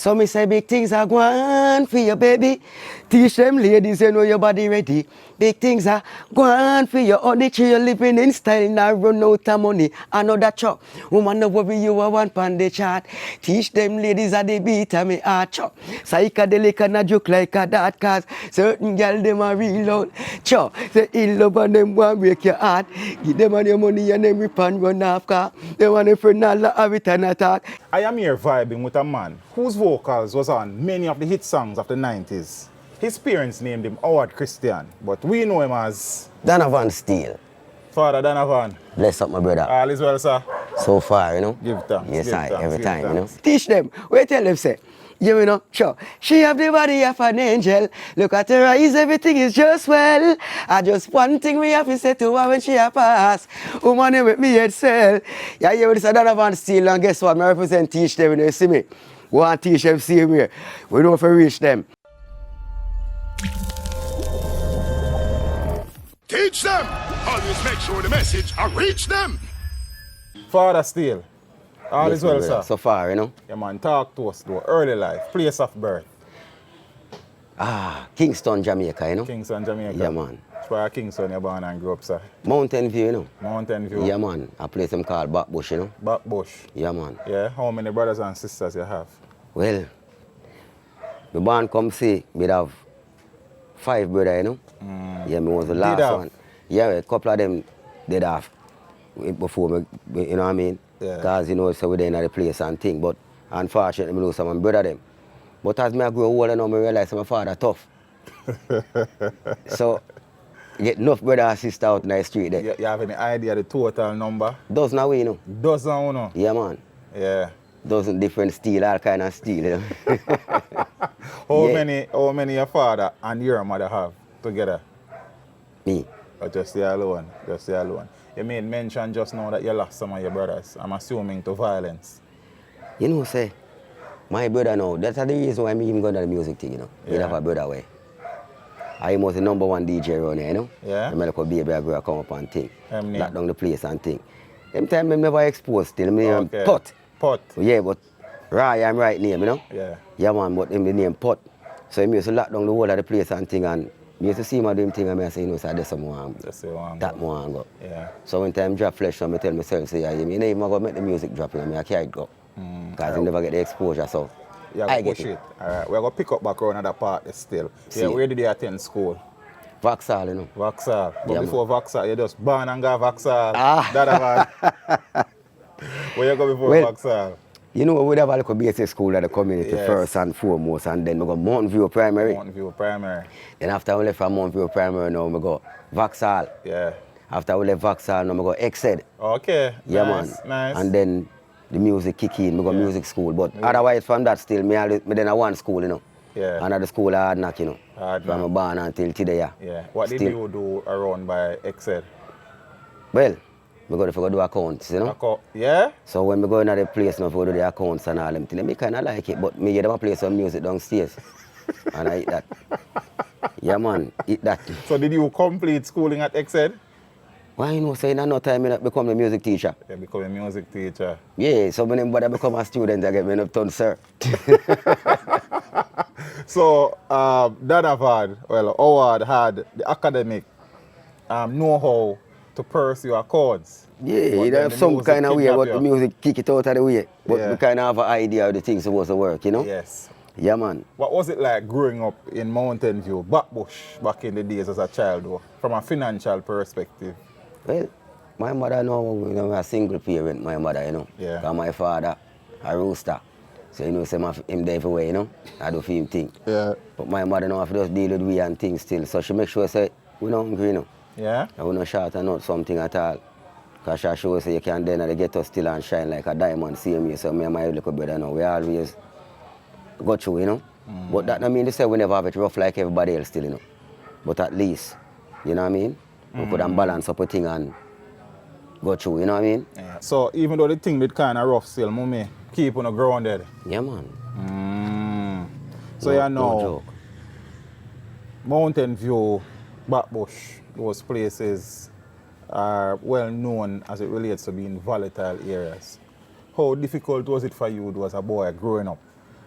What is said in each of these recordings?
So me say big things are going for you, baby. Teach them ladies, you know your body ready. Big things are going for you. Only you're living in style, now run out of money. I know that chop. Woman, no worry, you are one pan the chart. Teach them ladies at the beat of me heart chop. Psychedelic and a joke like a dart, cause certain girl them are real out. Chop, say in love and them want break your heart. Give them all your money and them rip and run off car. They want a friend all have it and attack. I am here vibing with a man whose vocals was on many of the hit songs of the 90s. His parents named him Howard Christian, but we know him as Donovan Steele. Father Donavan. Bless up my brother. All is well, sir. So far, you know. Give thanks. Yes, give I thanks, every give time, thanks. you know. Teach them. Wait tell them say. You know, sure. She have the body of an angel. Look at her eyes, everything is just well. I just one thing we have to say to her when she a pass. Woman, you make me head sell. Yeah, you this Donovan Steele, and guess what? I represent teach them when you see me. We want to teach them same way. We know if we reach them. Teach them! Always make sure the message I reach them! Father Steele. All Yes, is well, my brother. sir. So far, you know. Yeah, man, talk to us though. Early life, place of birth. Kingston, Jamaica, you know. Kingston, Jamaica. Yeah, man. That's where Kingston you born and grew up, sir. Mountain View, you know. Mountain View. Yeah, man. A place them called Backbush, you know. Backbush. Yeah, man. Yeah, how many brothers and sisters you have? Well, the band come see, we have 5 brothers, you know. Yeah, me was the last have? one. Yeah, a couple of them did have before me, you know what I mean? Yeah. Because, you know, so we in the place and thing. But unfortunately, I lose some of my brother them. But as me I grow older now, I realize my father tough. So, get enough brother and sister out in the street there. You have any idea the total number? Dozen away, you know. Dozen, you know? Yeah, man. Yeah. Dozen different steel, all kind of steel, you know. How Yeah. many your father and your mother have together? Me. Or just you alone? Just you alone. You made mention just now that you lost some of your brothers. I'm assuming to violence. You know, say, my brother now, that's the reason why I'm even going to the music thing, you know. Yeah. You have a brother way. I was the #1 DJ around here, you know. Yeah. I'm like a baby, I grow come up and thing. Name? Lock down the place and thing. Them time I'm never exposed still. My name Okay. Pot. Pot. Yeah, but I'm right name, you know. Yeah. Yeah, man, but him the name Pot. So he used to lock down the whole of the place and thing, and me used to see him doing thing, and I say, you know, so that's some more. Just say one. That more and go. Yeah. So when time drop flesh, I tell myself, say, yeah, you know, I'm going to make the music drop, you know, I can't go. Because I never get the exposure, so Yeah, I push get it. All right. We're going to pick up back around another part still. See. Yeah, where did you attend school? Vauxhall, you know. Vauxhall. But Yeah, before Vauxhall, you just born and got Vauxhall. Ah. Donavan. Where you go before Well, Vauxhall? You know, we have a little basic school at the community Yes. first and foremost, and then we go Mountain View Primary. Mountain View Primary. Then after we left from Mountain View Primary, now we go Vauxhall. Yeah. After we left Vauxhall, now we go Exed. Okay. Yeah, nice, man. Nice. And then the music kick in, we go Yeah. music school. But otherwise, from that still, me then I one school, you know. Yeah. Another school I had knock, you know. Hard From knock. a barn until today, yeah. Yeah. What did Still. you do around by Excel? Well, we go to do accounts, you know. Yeah? So when we go in the place now, we do the accounts and all them things, me kind of like it, but me get them a play some music downstairs. And I eat that. Yeah, man, eat that. So did you complete schooling at Excel? Why you know, say in no time I become a music teacher? You become a music teacher. Yeah, so when I become a student, I get me enough ton, sir. So Donavan, well, Howard had the academic know-how to pursue accords. Yeah, But you then have the some music kind of way, kidnap but you. the music kick it out of the way. But Yeah. we kind of have an idea of the things supposed to work, you know? Yes. Yeah, man. What was it like growing up in Mountain View, Backbush, back in the days as a child, though, from a financial perspective? Well, my mother know, you know, a single parent, my mother, you know. Yeah. And my father, a rooster. So, you know, say him there everywhere, you know. I do for him thing. Yeah. But my mother know have to just deal with we and things still. So she make sure say, we not hungry, you know. Yeah? And we not short and not something at all. Because she show say you can then they get us still and shine like a diamond, same way. So me and my little brother now, we always go through, you know. But that don't mean to say we never have it rough like everybody else still, you know. But at least, you know what I mean? We could balance up a thing and go through, you know what I mean? Yeah. So even though the thing did kind of rough still, mommy, keep on grounded. Yeah, man. So No- you know, no joke. Mountain View, Backbush, those places are well known as it relates to being volatile areas. How difficult was it for you as a boy growing up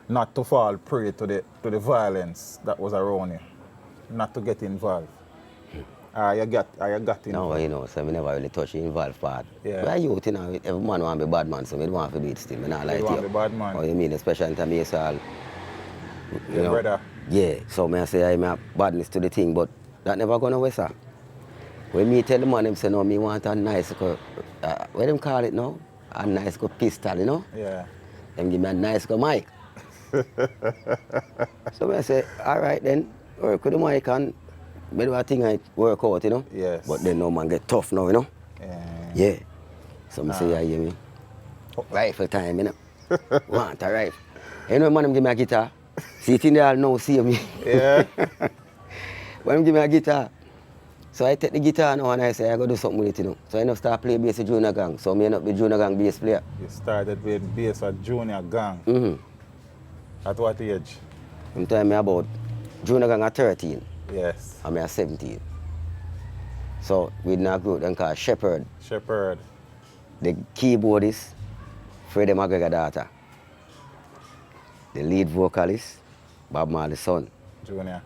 not to fall prey to the violence that was around you? Not to get involved? You got involved? No, you know, so I never really touch the involved part. Yeah. But youth, you know, every man want to be bad man, so I don't want to do it still. I not like You you. want to be bad man? Oh, you mean, especially in me, so I'll, Your brother? Yeah, so I say I'm a badness to the thing, but that never gonna away, sir. When me tell the man, them say, no, me want a nice, what them call it now? A nice pistol, you know? Yeah. Them give me a nice mic. So I say, all right then, work with the mic and maybe I think I work out, you know? Yes. But then no man get tough now, you know? Yeah. Yeah. So I say, yeah, hear me? Rifle time, you know? Want a rifle. You know, man, them give me a guitar. See it in there now, see me. Yeah. When them give me a guitar, so I take the guitar now and I say, I gotta do something with it, you know. So I start playing bass with junior gang. So I end up the junior gang bass player. You started with bass at junior gang. Mm-hmm. At what age? I'm telling me about junior gang at 13. Yes. I'm at 17. So we in a group then called Shepherd. Shepherd. The keyboardist, Freddie McGregor daughter. The lead vocalist, Bob Marley's son. Junior.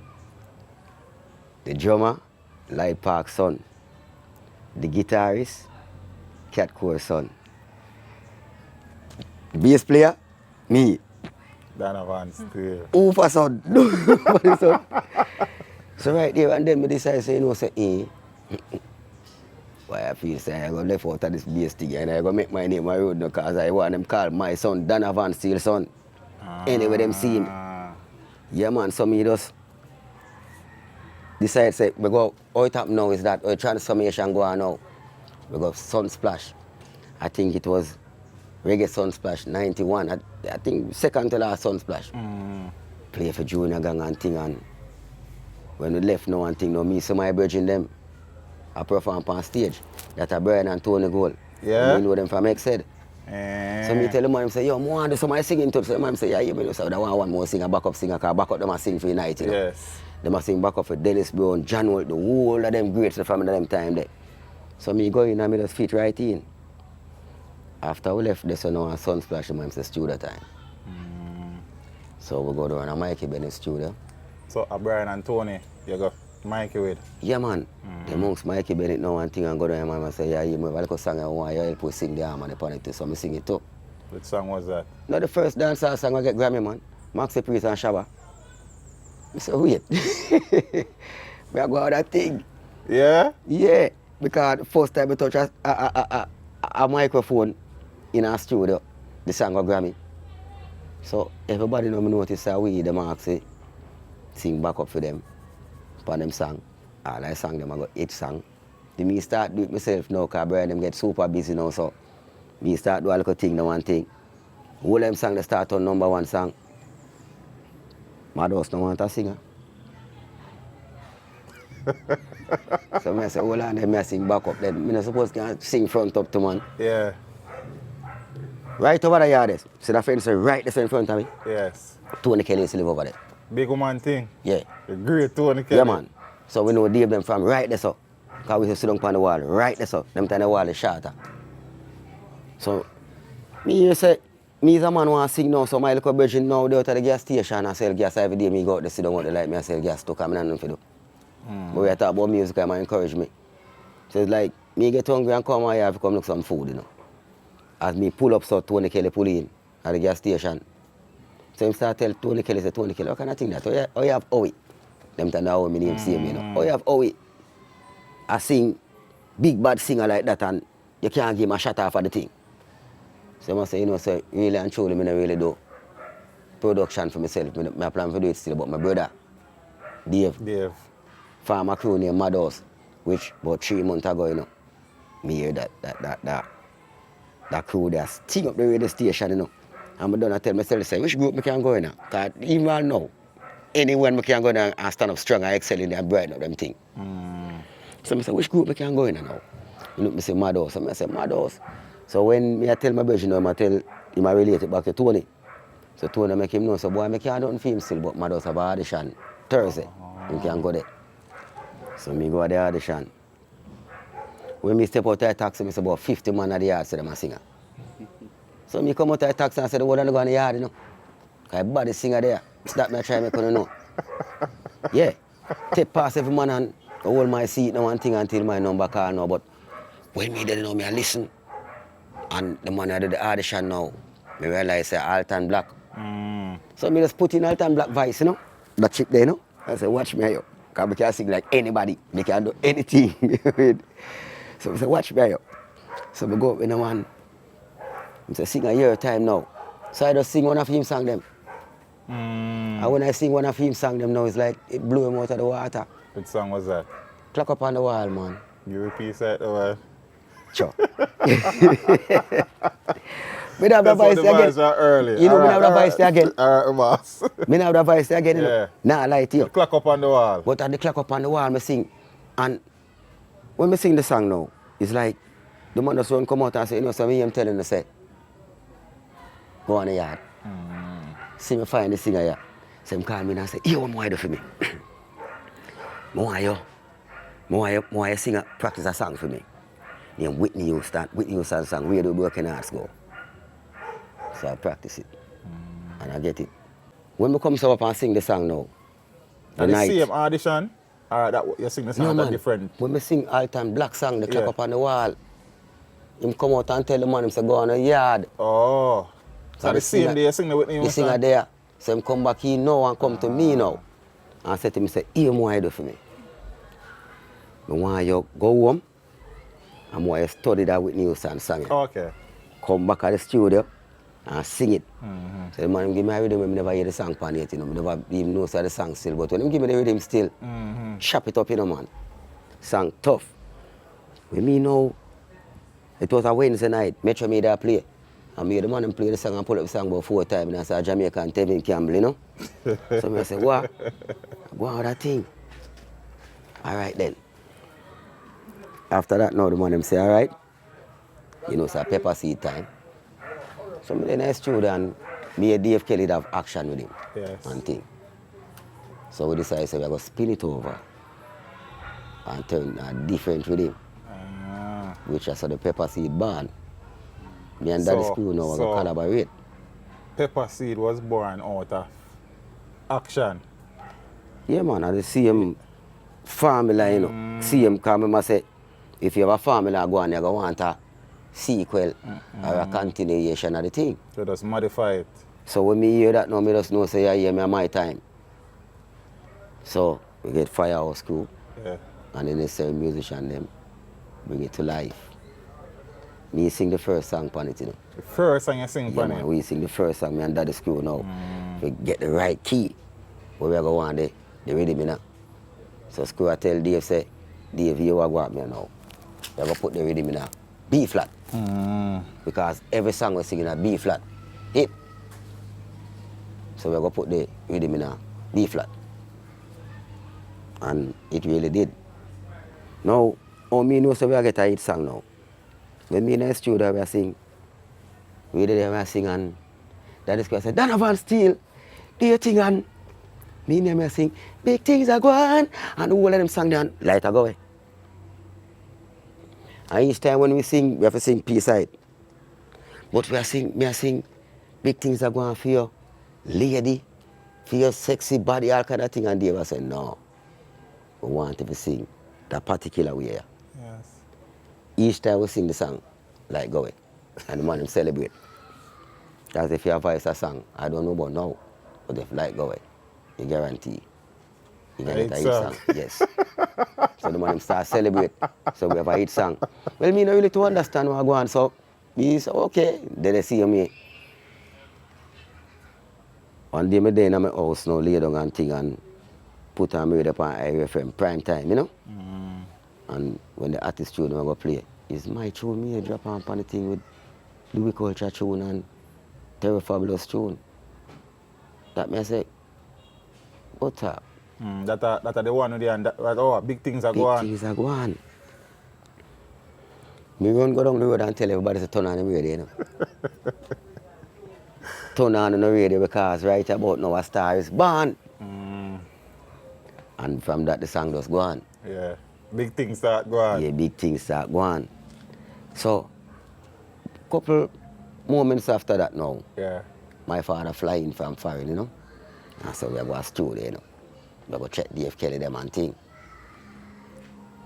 The drummer, Light Park's son. The guitarist, Cat Core's son. The bass player, me. Donovan Steele. Oofa son. Nobody son. So right there and then me decide to say, you know, say, why I feel say I go left out of this bass thing and I go make my name my road now because I want them call my son Donovan Steele son. Anyway, them see him. Yeah man, so me just decide say we go how it happen now is that transformation go on now. We go Sunsplash. I think it was Reggae Sunsplash 91. I think second to last Sunsplash. Play for junior gang and thing and when we left now and thing now me so my brethren them I perform on stage. That a Brian and Tony Gold. Yeah. You know them from Exed. So me tell them man say, yo, I want to do some singing too. So the man say, yeah, you know, so I want one more singer, backup singer, because backup them a sing for United. You know? Yes. Them a sing backup for Dennis Brown, John Holt, the whole of them greats from them time there. So me go in and me just fit right in. After we left there, so now a Sunsplash, the man say studio time. So we go down to Mikey Bennett's studio. So Brian and Tony, you go Mikey with? Yeah man, the amongst Mikey Bennett now and thing and go down and say, yeah, you have a little song I want you help us sing the harmony upon it too, so I sing it too. Which song was that? No, the first dancehall song I get Grammy man, Maxi Priest and Shabba. I said, wait, we are going that thing. Yeah? Yeah, because the first time I touch a microphone in a studio, the song got Grammy. So everybody know me notice that we, them Maxi, sing back up for them. For them song. All I sang them, I got each song. Then me start do it myself now, because Brian them get super busy now, so me start do a little thing, one thing. All them song they start on #1 song. My dogs don't want a singer. So I say, hold on, then I sing back up then. I'm not supposed to sing front up to man. Yeah. Right over the yard, see that fence right there in front of me? Yes. Tony Kelly used to live over there. Big woman thing? Yeah. The great Tony Kelly? Yeah, man. So we know Dave them from right there, so. Because we used to sit down on the wall, right there, so. Them time the wall is shorter. So, me say, me as a man want to sing now, so my little virgin now, they out at the gas station and sell gas every day. Me go out there, sit down out there like me and sell gas to come in and nothing to do. But we talk about music and encourage me. So it's like, me get hungry and come out here to come look some food, you know. As me pull up, so Tony Kelly pull in at the gas station. So him start tell Tony Kelly, say, Tony Kelly, how can I think that? Oh, you have Owie. Them time now my name same, you know. Oh, you have Owie. I sing big bad singer like that and you can't give him a shot off of the thing. So I say, you know, so really and truly, I don't really do production for myself. I plan to do it still, but my brother, Dave. Farmer crew named Madhouse, which about 3 months ago, you know, me hear that crew there sting up the radio station, you know. And I done tell myself, say, which group I can go in now? Because even right now, anyone I can go in and stand up strong and excel in there and brighten up them thing. So I say, which group I can go in now? You know, I say Madhouse. So I say Madhouse. So when I tell my brother, you know, I tell him I relate it back to Tony. So Tony make him know, so boy, I can't do nothing for him still, but Madhouse have an audition Thursday. You can go there. So me go to the audition. When me step out of the taxi, I say about 50 man at the yard, say them a singer. So me come out of the taxi and say the whole of them go in the yard, you know. Everybody singer there. That me try make you know. Yeah. Take past every man and hold my seat now and thing until my number call now. But when me didn't know me, I listen. And the man I did the audition now, me realize say Alton Black. So me just put in Alton Black voice, you know. That chick there, you know. I say, watch me here. Because I can sing like anybody. I can do anything. So I say, watch me here. So I go up with the man. I say, sing a year time now. So I just sing one of him song them. And when I sing one of him song them now, it's like it blew him out of the water. Which song was that? Clock up on the wall, man. You repeat that over. Sure. Me have the voice again. Are early. You know, me have the voice again. All right, boss. Me have the voice again, you know. Yeah. Nah, I lie to you. Clock up on the wall. But at the clock up on the wall, me sing. And when me sing the song now, it's like the man just run come out and say, you know, so me am telling you, say, go on the yard. See me find the singer here. So him call me and say, you what more you do for me? I want you sing practice a song for me. Name Whitney Houston song, Where Do Broken Hearts Go? So I practice it. And I get it. When we come up and sing the song now, the same audition? Or that you sing the song different? When we sing Alton Black song, the clock up on the wall, him come out and tell the man, him say, go on the yard. Oh. So the same day you sing the Whitney Houston? The singer there. So him come back here now and come to me now. And say to me, say, here what you do for me. I want you go home. I want you study that Whitney Houston song. Okay. Come back at the studio and sing it. So the man give me a rhythm, I never hear the song pan yet, you know. I never even know the song still. But when him give me the rhythm still, chop it up, you know, man. Song tough. With me now, it was a Wednesday night, Metro made a play. And me the man and play the song and pull up the song about 4 times. And I saw Jamaica and Tevin Campbell, you know. So I say, what? Go on with that thing. All right then. After that, now the man them say, all right. You know, it's a pepper seed time. So me then I stood and me and Dave Kelly have action with him. Yes. And thing. So we decided we're going to spin it over and turn different with him. Which is the pepper seed born. Me and Daddy Screw now are going to collaborate. Pepper seed was born out of action. Yeah, man, I see him formula, you know. See him come and say, if you have a formula go on, you're going to want a sequel or a continuation of the thing. So just modify it. So when me hear that now, me just know say, yeah, hear me my time. So we get Firehouse Crew and the necessary musician them bring it to life. Me sing the first song on it, you know. The first song you sing on it? We sing the first song, me and Daddy Screw now. We get the right key where we go on the rhythm, you know. So Screw I tell Dave, say, Dave, you go at me now. You have to put the rhythm in a B flat. Because every song we sing in a B flat. Hit. So we're going to put the rhythm in a B flat. And it really did. Now, all me know so we get a hit song now. When me in the studio we sing, we did we sing and that is because I said, Donovan Steele, do your thing and me and me sing, big things are going and all of them sang down, light are going. And each time when we sing, we have to sing peace side. But me I sing, big things are going for your lady, for your sexy body, all kind of thing. And Dave said, no, we want to sing that particular way. Yes. Each time we sing the song, like go away. And the man him celebrate. Because if you have voice a song, I don't know about now, but if like go away, you guarantee. You get a hit song. Yes. So the man him start celebrate. So we have a hit song. Well, me not really to understand what I go on, so he said, okay. Then they see me. One day, I'm in my house now, lay down and thing and put on radio on IFM prime time, you know? And when the artist tune I go play, it's my tune, me I drop on the thing with Louis Culture tune and Terry Fabulous tune. That me I say, what's up? That are the one with the and that, big things are going. Big things are going. Me run go down the road and tell everybody to turn on the radio, you know. Turn on the radio because right about now a star is born. And from that the song just go on. Yeah. Big things start going. Yeah, big things start going. So, couple moments after that now, my father fly in from foreign, you know. And so we go to studio, you know. We go check Dave Kelly them and thing.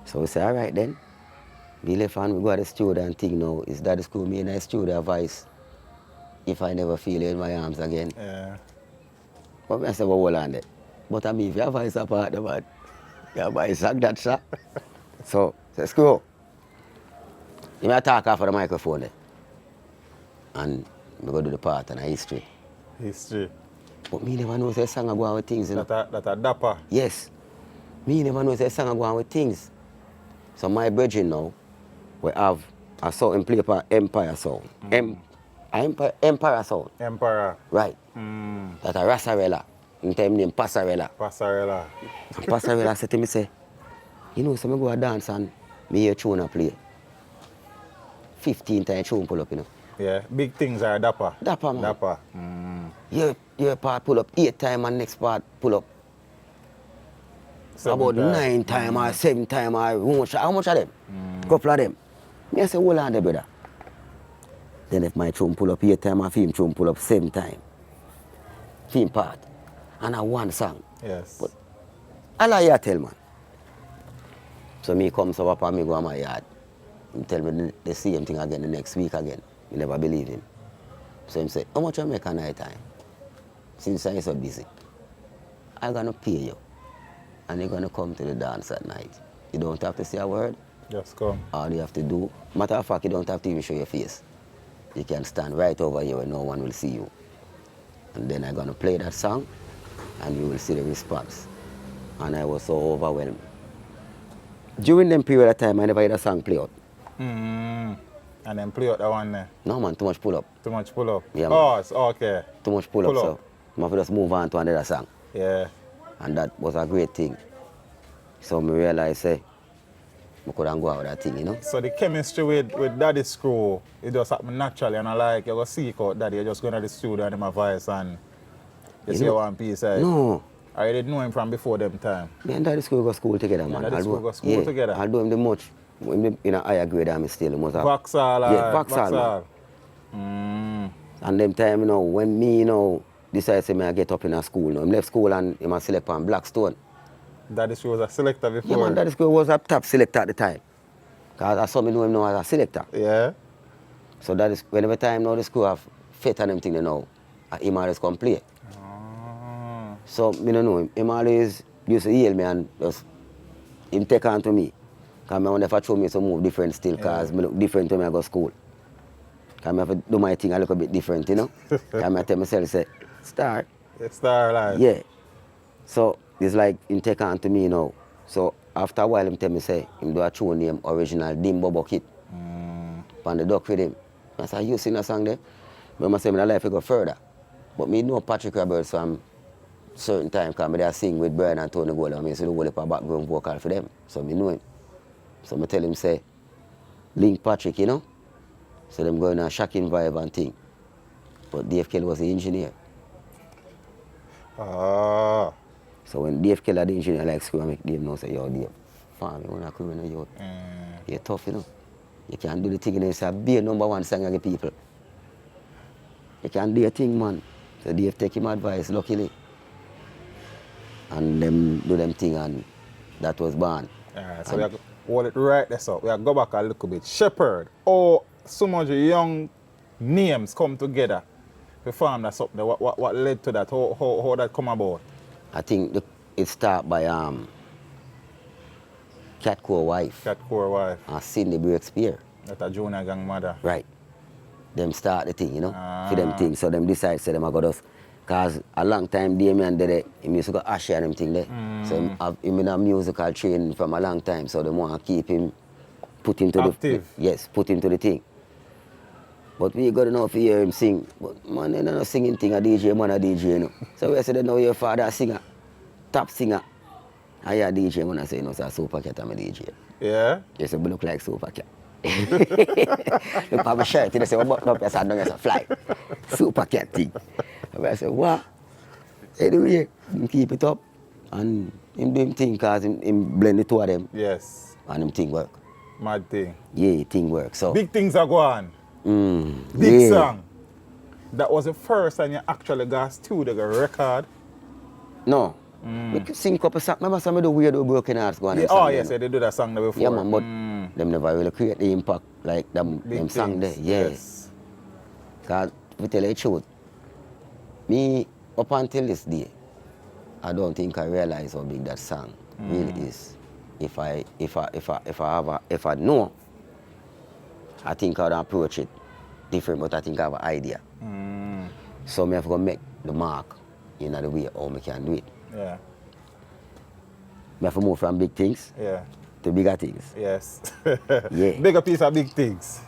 So we say, all right then. We left and we go to the studio and think now, is that the school me in the studio voice if I never feel it in my arms again? Yeah. But I say, well, hold on there. But I mean, if your voice apart, man, your voice like that, sir. So, say, school. You may talk off of the microphone there. And we go do the part and history. History. But me never know say song go on with things, you know. That a dapper. Yes. Me never know say song go on with things. So my brethren now, we have a song play for Empire Sound. Empire Sound. Emperor. Right. That a Rassarella. In time name Passarella. Passarella. And Passarella said to me, say, you know, so I go a dance and me hear tune a play. 15 times tune pull up, you know. Yeah, big things are dapper. Dapper, man. Dapper. Your part pull up 8 times and next part pull up. About 9 times or 7 times or how much of them? Couple of them. Me I say, hold on there, brother. Then if my tune pull up 8 times, my film tune pull up 7 times. Film part. And I one song. Yes. But all I tell man. So me come so up and me go to my yard. He tell me the same thing again the next week again. Me never believe him. So he say, how much you make a night time? Since I'm so busy. I'm gonna pay you. And you're gonna come to the dance at night. You don't have to say a word. Just come. All you have to do, matter of fact, you don't have to even show your face. You can stand right over here where no one will see you. And then I'm gonna play that song and you will see the response. And I was so overwhelmed. During them period of time, I never heard a song play out. And then play out that one there. No man, too much pull up. Too much pull up. Yeah, Oh, it's okay. Too much pull up, so I have to just move on to another song. Yeah. And that was a great thing. So I realized, say, I couldn't go out with that thing, you know? So the chemistry with Daddy's crew, it just happened naturally, and I like, you go seek out Daddy, you just go to the studio and him a voice and you see one piece. No. I didn't know him from before them time. Me and Daddy school go school together, man. Daddy school go school together? I'll do him the much. In a higher grade, I'm still the most. Vauxhall. Yeah, Vauxhall. And them time, you know, when me, you know, decided to me I get up in a school, you know, I left school and I select on Blackstone. Daddy school was a selector before? Yeah, man, Daddy school was a top selector at the time. Because I saw me know him now as a selector. Yeah. So that is, whenever time now the school have fit and everything, you know, him always come play. So, me don't know him. Him always used to yell me and just, him take on to me. Because I wonder if I show me to move different still, because I look different when I go to school. Because I have to do my thing a little bit different, you know. Because I tell myself, say, Star. Star life. Yeah. So, it's like, him take on to me, you know. So, after a while, him tell me, say, him do a tune name, original Dimbo Bucket. On the duck with him. I said, you sing a song there? But I say, my life will go further. But me know Patrick Roberts from certain time, because I sing with Brian and Tony Gold, and I do a background vocal for them. So, I know him. So, I tell him, say, link Patrick, you know? So, them going on a shocking vibe and thing. But Dave Kelly was the engineer. Ah. So, when Dave Kelly the engineer, like, screw, I make Dave know, say, yo, Dave, farm, you want to come in, yo. You're tough, you know? You can't do the thing, and it's a be a #1 song of the people. You can't do a thing, man. So, Dave take him advice, luckily. And them do them thing, and that was born. So we have to hold it right there, so we have to go back a little bit. Shepherd, so much young names come together to form that something. What led to that? How that come about? I think it started by Cat Core Wife. Cat Core Wife. And Cindy Breakspear. That's a junior gang mother. Right. Them start the thing, you know, for them things. So them decide, say them I got us. Because a long time, Damien did it, he used to go Ashy and them thing there. So him in a musical training from a long time, so they want to keep him, put him to active. Put him to the thing. But we got enough to hear him sing. But man, they're not singing thing, a DJ, man, a DJ, you know. So we said, no, your father a singer, top singer. I hear a DJ, man, I say, no, sir, Super Cat, I'm a DJ. Yeah? Yes, I look like Super Cat. Look at my shirt, they say, what button up, yes, I don't get a fly. Super Cat thing. I said, what? Anyway, him keep it up. And him do him thing because him blend the two of them. Yes. And him thing work. Mad thing. Yeah, thing work. So big things are going. Big song. That was the first time you actually got studio, got record. No. We could sing a couple songs. Remember some of the weird broken hearts going on. Oh, yes, they did that song there before. Yeah, man, but them never really create the impact like them song there. Yeah. Yes. Because we tell you the truth, me, up until this day, I don't think I realize how big that song really is. If I know, I think I would approach it different, but I think I have an idea. So I have to make the mark in the way how I can do it. Yeah. I have to move from big things to bigger things. Yes. Yeah. Bigger piece of big things.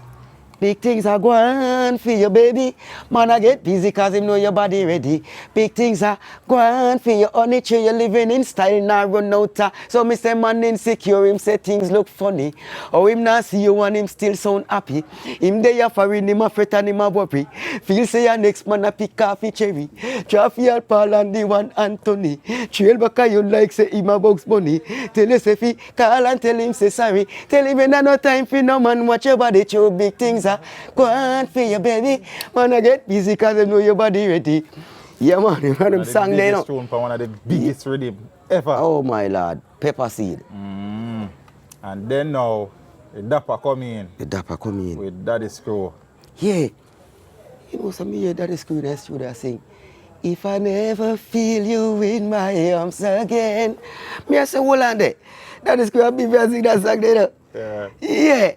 Big things are going for you, baby. Man, I get busy cause him know your body ready. Big things are going for you, honey. You living in style, now run out. So me say man insecure, him say things look funny. Or him not see you and him still sound happy. Him there for him a fret and him a worry. Feel say your next man a pick off a cherry. Traffic Paul and the one Anthony. Trail back you like say him a box money. Tell us if he call and tell him say sorry. Tell him ain't no time for no man watch your body show. Big things go on for you, baby. Man, I get busy because I know your body ready. Yeah, man, you know them song there, no? One of the biggest rhythm ever. Oh, my Lord. Pepper Seed. And then now, the Dapper come in. The Dapper come in. With Daddy Screw. Yeah. You know, some of you Daddy Screw in the studio sing, if I never feel you in my arms again. Me I say, hold on there. Daddy Screw and me sing that song there, no? Yeah. Yeah.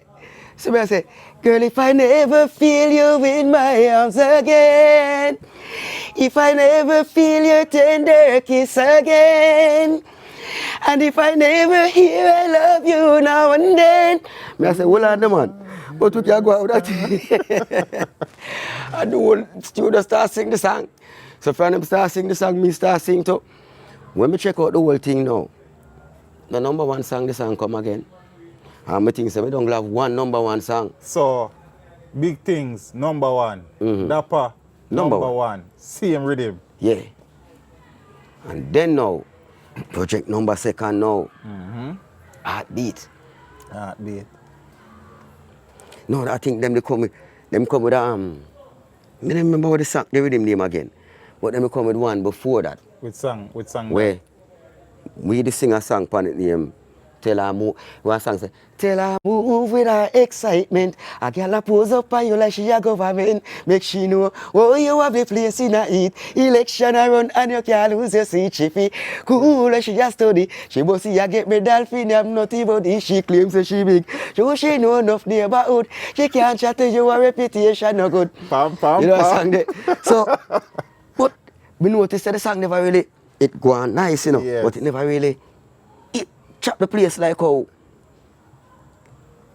So me I say, girl, if I never feel you in my arms again, if I never feel your tender kiss again, and if I never hear I love you now and then. Me I say, hold on, man. But we can go out that. And the whole studio start sing the song. So from them start sing the song, me start sing too. When me check out the whole thing now, the number one song, the song come again. And I think so we don't have one number one song. So, Big Things, number one. Dapper, number one. Same rhythm. Yeah. And then now, project number second now. Heartbeat. Heartbeat. No, I think them come with I don't remember what the song, the rhythm name again. But them come with one before that. With song. Where we did sing a song on it name. Tell her move. One song say, tell her move with her excitement. A girl a pose up on you like she a government. Make she know, oh, you have a place in a heat. Election a run and you can't lose your seat. She cool like she a study. She must see a get medal for them naughty body. She claims that she big. So she know enough neighborhood. She can't chat to you, a reputation no good. Pam. You know the song there. So, but we noticed that the song never really, it go on nice, you know. Yes. But it never really, chop the place like how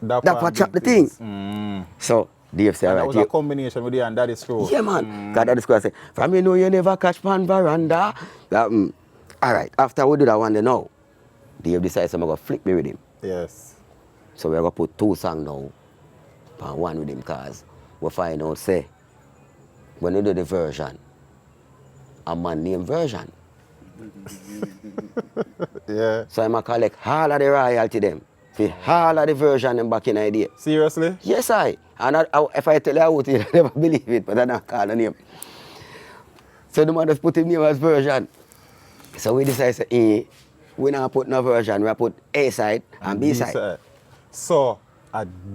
Dapper chop the thing. So Dave said, that right, was a combination with you and Daddy Screw. yeah, man. Because Daddy Screw said, from you know you never catch pan veranda. That, all right, after we do that one, then now, Dave decided I'm going to flip me with him. Yes. So we're going to put two songs now, and one with him, because we find out, say, when you do the version, a man named Version. Yeah. So I'm going to collect all of the royalty them, for all of the version them back in the day. Seriously? Yes, I. And if I tell you out, you never believe it, but I don't call the name. So the man just put his name as Version. So we decided, we not put no version, we put A side and B side. So,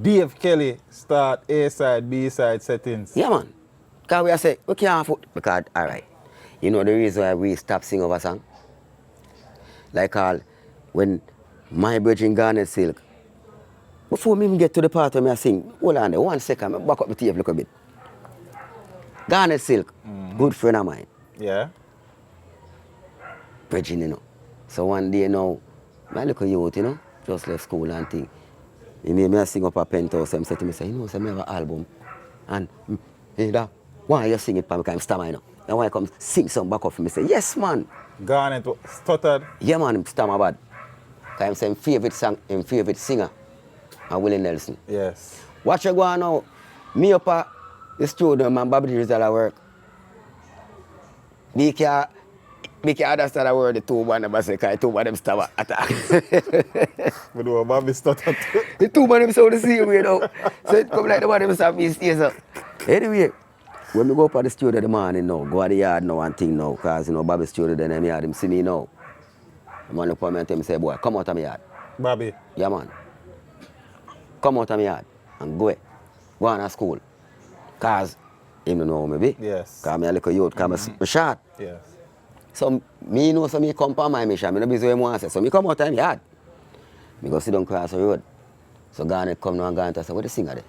Dave Kelly start A side, B side settings. Yeah, man. Because we say, we can't put, because, all right, you know the reason why we stop singing over song? Like when my virgin Garnet Silk, before me even get to the part where I sing, hold on there, 1 second, I back up the tape a little bit. Garnet Silk, good friend of mine. Yeah. Virgin, you know. So one day now, I look at youth, you know, just left school and thing. He made me sing up a penthouse, and he said to me, say, you know, so I have an album. And why you sing it for me, because I'm stammer, you know. And when I come sing some back up for me, say, yes, man. Garnet stuttered. Yeah, man, I'm stammer bad. Because I'm favorite song, I'm favorite singer, and Willie Nelson. Yes. Watch you go on now. Me up at the studio, man, Bobby Rizal at work. Me can't understand the word the two man them say, because two man them stab attack. But the Bobby stuttered. The two man them sound the same way now. So it come like the one them stab me stairs up. Anyway, when we go up at the studio in the morning now, go at the yard now and thing now, because you know Bobby studio then I'm yard, him see me now. The man look at me and tell me, say, boy, come out of my yard. Bobby. Yeah, man. Come out of my yard and go on to school. Because him don't know me be. Yes. Because I'm a little youth, because I'm short. Yes. So me know, so me come on my mission. I don't busy with him once. So me come out of my yard. Me go sit down across the road. So Garnet come now and Garnet say, what the singer there?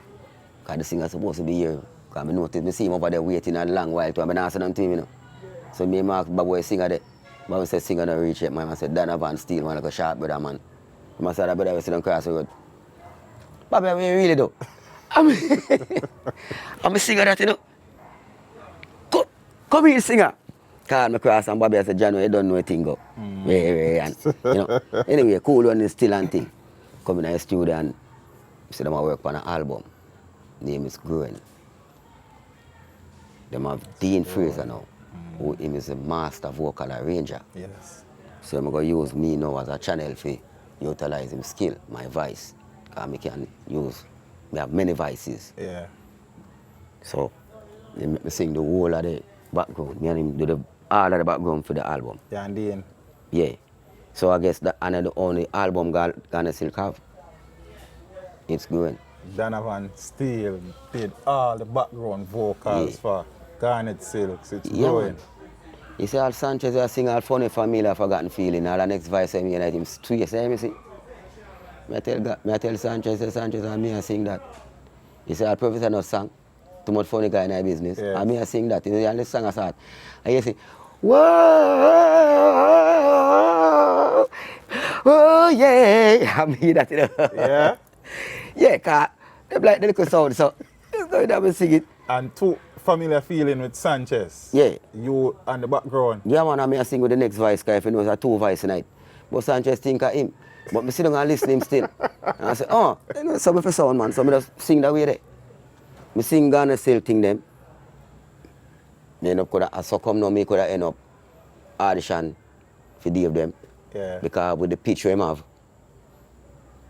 Because the singer supposed to be here. Because I noticed, I see him over there waiting a long while. I don't say nothing to him, you know. So me and Mark, boy, singer there. Boy said, singer don't reach yet, man. I said, Donovan Steele, man, like a sharp brother, man. I said, that brother was sitting across the road. Bobby, what you really do? I'm a singer that, you know. Come here, singer. Call me across and Bobby, I said, John, you don't know a thing, go. And, you know. Anyway, cool one is still and thing. Come in the studio and see them work on an album. Name is Growing. Them have Dean Fraser now, who him is a master vocal arranger. Yes. So I'm going to use me now as a channel for utilize him skill, my voice. Because I can use, we have many voices. Yeah. So, they make me sing the whole of the background. Me and him do all of the background for the album. Yeah, and Dean. Yeah. So I guess that and the only album Garnet Silk have. It's Growing. Donovan Steele did all the background vocals for Garnet Silk. It's Growing. Man. You see, Al Sanchez I sing all funny familiar forgotten feeling. All the next voice I mean like him straight. You see? I tell Sanchez and me I sing that. You see, our professor not sang. Too much funny guy in our business. Yeah. And me I sing that. You know, the song I start. And you say, whoa, oh yeah. I mean that, you know. Yeah? Yeah, because they like the little sound. So, let's go down and sing it. And two familiar feeling with Sanchez. Yeah. You on the background. Yeah, man, I mean I sing with the next voice, because if you know, it's a two voice tonight. But Sanchez think of him. But I sit down and listen to him still. And I say, oh, you know, something for sound, man. So I just sing that way there. I sing Garnet Silk thing them. Then so come now, me could end up audition for Dave them. Yeah. Because with the pitch him have,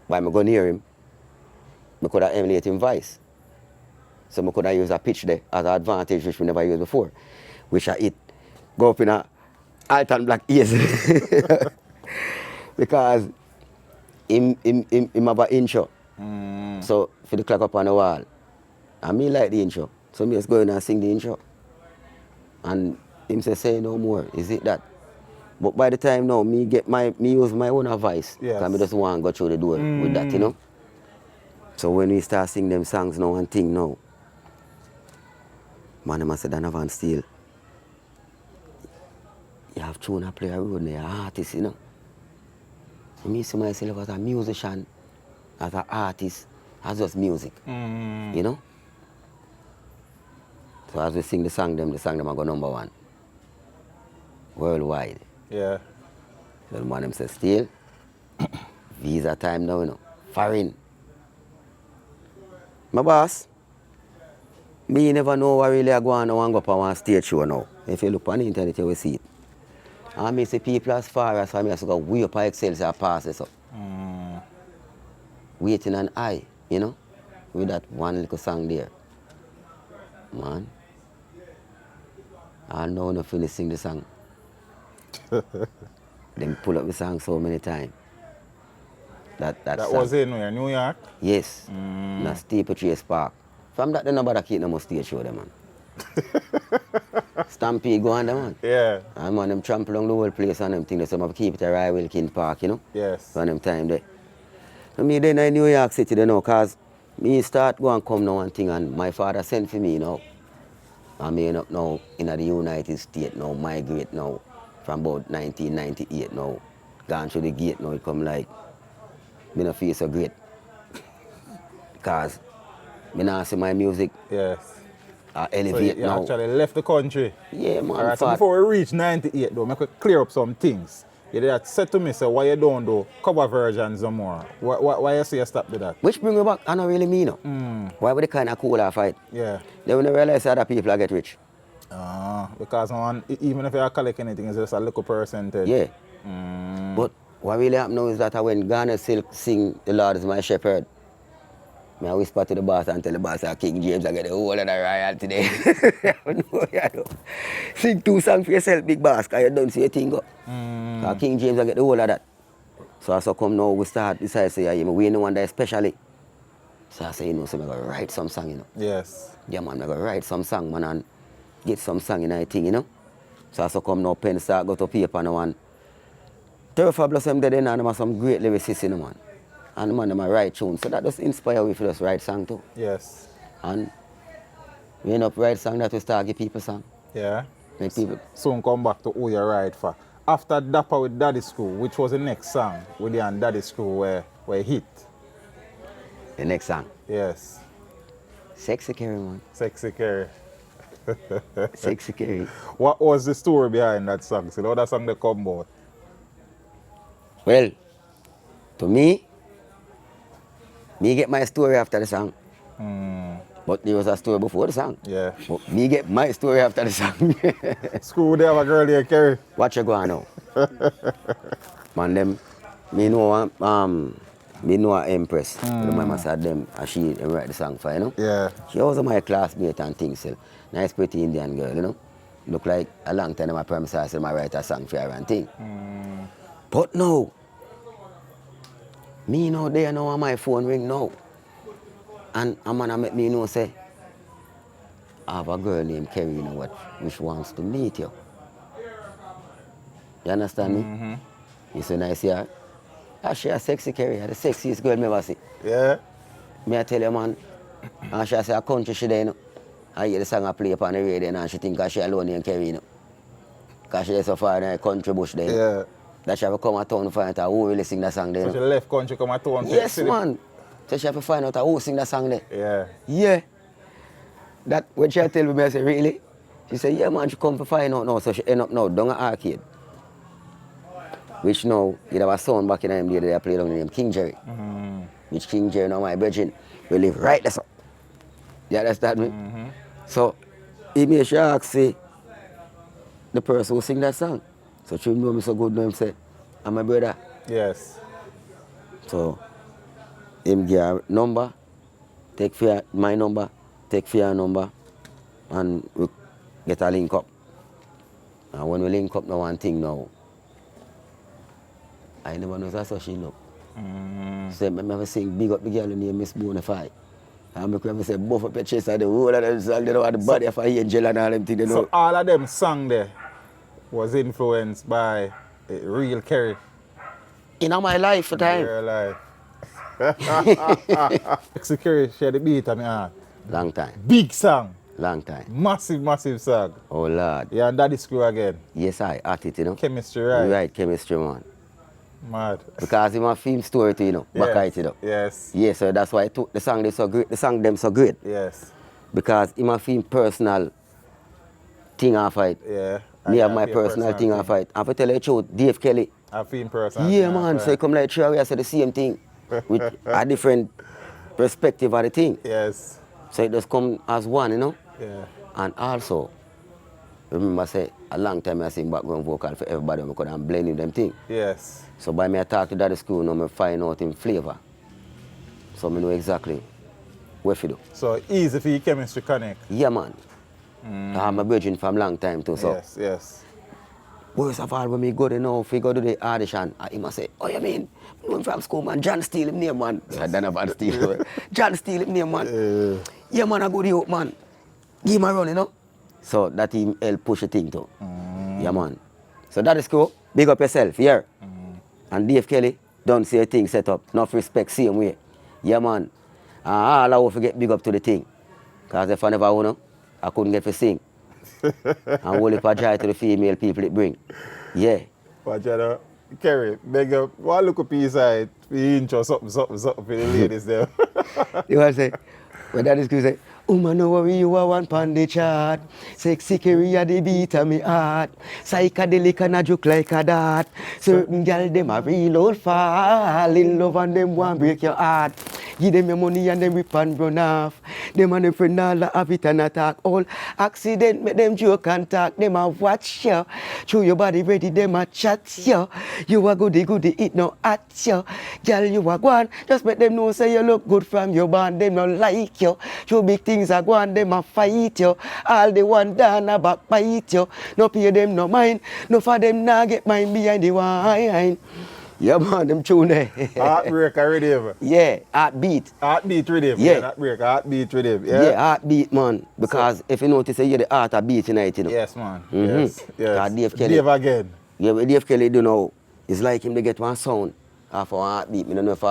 while I'm going to hear him, I could emulate him voice. So I could use a pitch there as an advantage which we never used before. Which I hit, go up in a alt and black ears. Because him have an intro. So for the clock up on the wall. And me like the intro. So me just go in and sing the intro. And him say no more. Is it that? But by the time now, me use my own voice. Yes. Because I just want to go through the door with that, you know. So when we start singing them songs now and thing now, man, I must say Donovan Steele. You have to play a role in an artist, you know. Me see myself as a musician, as an artist, as just music, you know. So as we sing the song them are go number one. Worldwide. Yeah. Then one them say, Steele, visa time now, you know. Foreign. My boss, me never know what really I go on and go up on one stage show now. If you look on the internet, you will see it. And me see people as far as for me, I go way up Excel, so I pass this up. Waiting an eye, you know, with that one little song there. Man, I know when I finish sing the song. Then pull up the song so many times. That song. Was in where? New York? Yes. That's Steeple Chase Park. From that, they nobody keep no more stage show them, man. Stampede go on them, man. Yeah. And man, them trample along the whole place and them things. So I keep it a Roy Wilkins Park, you know? Yes. From them time there. So me then in New York City, you know, because me start go and come now and thing, and my father sent for me, you know. And me end up now in the United States now, migrate now, from about 1998 now. Gone through the gate now, it come like, me not feel so great. Because me not see my music Yes. elevate So you now. actually left the country. Yeah, man. Alright, so before we reach 98 though, I could clear up some things. You did said to me, so why you don't do cover versions no more? Why you say you stop with that? Which bring me back, I don't really mean it. Why would they kind of cool off fight? Yeah. They will realize other people get rich. Because man, even if you collect anything, it's just a little percentage. Yeah. But what really happened now is that when Garnet Silk sing The Lord is My Shepherd, I whisper to the boss and tell the boss that King James I get the whole of the royalty today. No, you know. Sing 2 songs for yourself, big boss, because you don't see a thing go. Because King James I get the whole of that. So as I come now, we start decide say, yeah, we know one day especially. So I say, you know, so I'm going to write some song, you know. Yes. Yeah, man, I'm going to write some song, man, and get some song in that thing, you know. So as I come now, pen start go to paper now, and Terrifier Blossom them dead, and them have some great lyricists, you know, man. And man, them a write tunes. So that just inspire me to just write song too. Yes. And we end up write song that we start give people song. Yeah. Make people. Soon come back to who you write for. After Dapper with Daddy Screw, which was the next song with you and Daddy Screw where hit? The next song. Yes. Sexy Carrie, man. Sexy Carrie. Sexy Carrie. What was the story behind that song? So how that song they come about? Well, to me get my story after the song. But there was a story before the song. Yeah. But me get my story after the song. Screw they have a girl here, Carrie. Watch you go on now. Man, them, me know an Empress. The mama said them, and she write the song for, you know? Yeah. She was my classmate and things, so nice pretty Indian girl, you know? Look like a long time I promised her I said I write a song for her and thing. But no. Me know there now on my phone ring now. And a man make me know say, I have a girl named Kerry, you know what, which wants to meet you. You understand me? You so nice here. She a sexy Kerry, the sexiest girl me ever see. Yeah. Me I tell you, man, and she say a country she there, you know. I hear the song I play upon the radio and she think she alone in Kerry, you know. Because she is so far in the country bush there. Yeah. That she have to come to town to find out who really sing that song there. So You she know? left country, come at town. Yes, man. So she have to find out who sing that song there. Yeah. Yeah. That when she tell me, I say, really? She said, yeah, man, she come to find out now. So she end up now down at Arcade. Which now, you have a son back in the day that I played on the name King Jerry. Which King Jerry, now my virgin, we live right there. So. You understand me? So, he made sure ask say, the person who sing that song. So she know me so good, know him say, I'm my brother. Yes. So, him give her number, take for my number, take for your number, and we get a link up. And when we link up now one thing now, I never know that's how she look. So I never sing big up the girl named Miss Bonafide. And I never say buff up your chest and the whole of them songs, they know the body of a angel and all them things, they know. So all of them songs there was influenced by real Kerry. In my life for time. Real life. Sexy Kerry share the beat of my heart. Long time. Big song. Long time. Massive, massive song. Oh Lord. Yeah, and Daddy Screw again. Yes, I act it, you know. Chemistry, right? Right, chemistry, man. Mad. Because it's a film story too, you know. Yes. Back it up. Yes. Yeah, so that's why I took the song they so great. The song them so great. Yes. Because it's a film personal thing I fight. Yeah. Me have my personal thing I fight. I have to tell you the truth, Dave Kelly. I feel personal. Yeah, man. So he come like 3 hours, I say the same thing. With a different perspective of the thing. Yes. So it just come as one, you know. Yeah. And also, remember I say a long time I sing background vocal for everybody because I'm blending them thing. Yes. So by me I talk to Daddy School now I find out him flavor. So I know exactly what to do. So easy for your chemistry connect. Yeah, man. I'm a virgin from long time too. So Yes, yes. worst of all, when me go there now, if we go to the audition, he must say, oh, you mean, I'm from school, man, John Steele, him name, man. Yes. Donovan Steele. John Steele, him name, man. Yeah, man, I go the out, man. Give him a run, you know. So that him help push the thing too. Yeah, man. So that is cool. Big up yourself, here. And Dave Kelly, don't say a thing set up. Enough respect, same way. Yeah, man. And all I will forget big up to the thing. Because if I never know, I couldn't get to sing. And only for joy to the female people it bring. Yeah. But you know, Kerry, beg up, one look up inside, the intro, something for the ladies there. You want to say, when that is good, say, Woman, no worry, you are one pon the chart. Sexy carry the beat of me heart. Psychedelic and a joke like a dart. Certain gal, them a real old fall in love and them want break your heart. Give them your money and them rip and run off. Them and them friend all have it and attack. All accident make them joke and talk. Them a watch you. Show your body ready, them a chat you. You a goody, it no at you. Gal, you a go on. Just make them know say you look good from your band. Them no like you. Show big things a go on, them a fight you. All they want done about bite you. No pay them no mind. No for them nah get mine behind the wine. Yeah, man, them tune there. Heartbreaker rhythm. Yeah, heartbeat. Heartbeat rhythm. Yeah. Heartbreaker, heartbeat rhythm. Yeah. Yeah, heartbeat, man. Because if you notice, you hear the heart a beat tonight, you know. Yes, man. Mhm. Yes. Dave Kelly. Dave again. Yeah, but Dave Kelly, you know, it's like him to get one sound off a heartbeat. I don't know if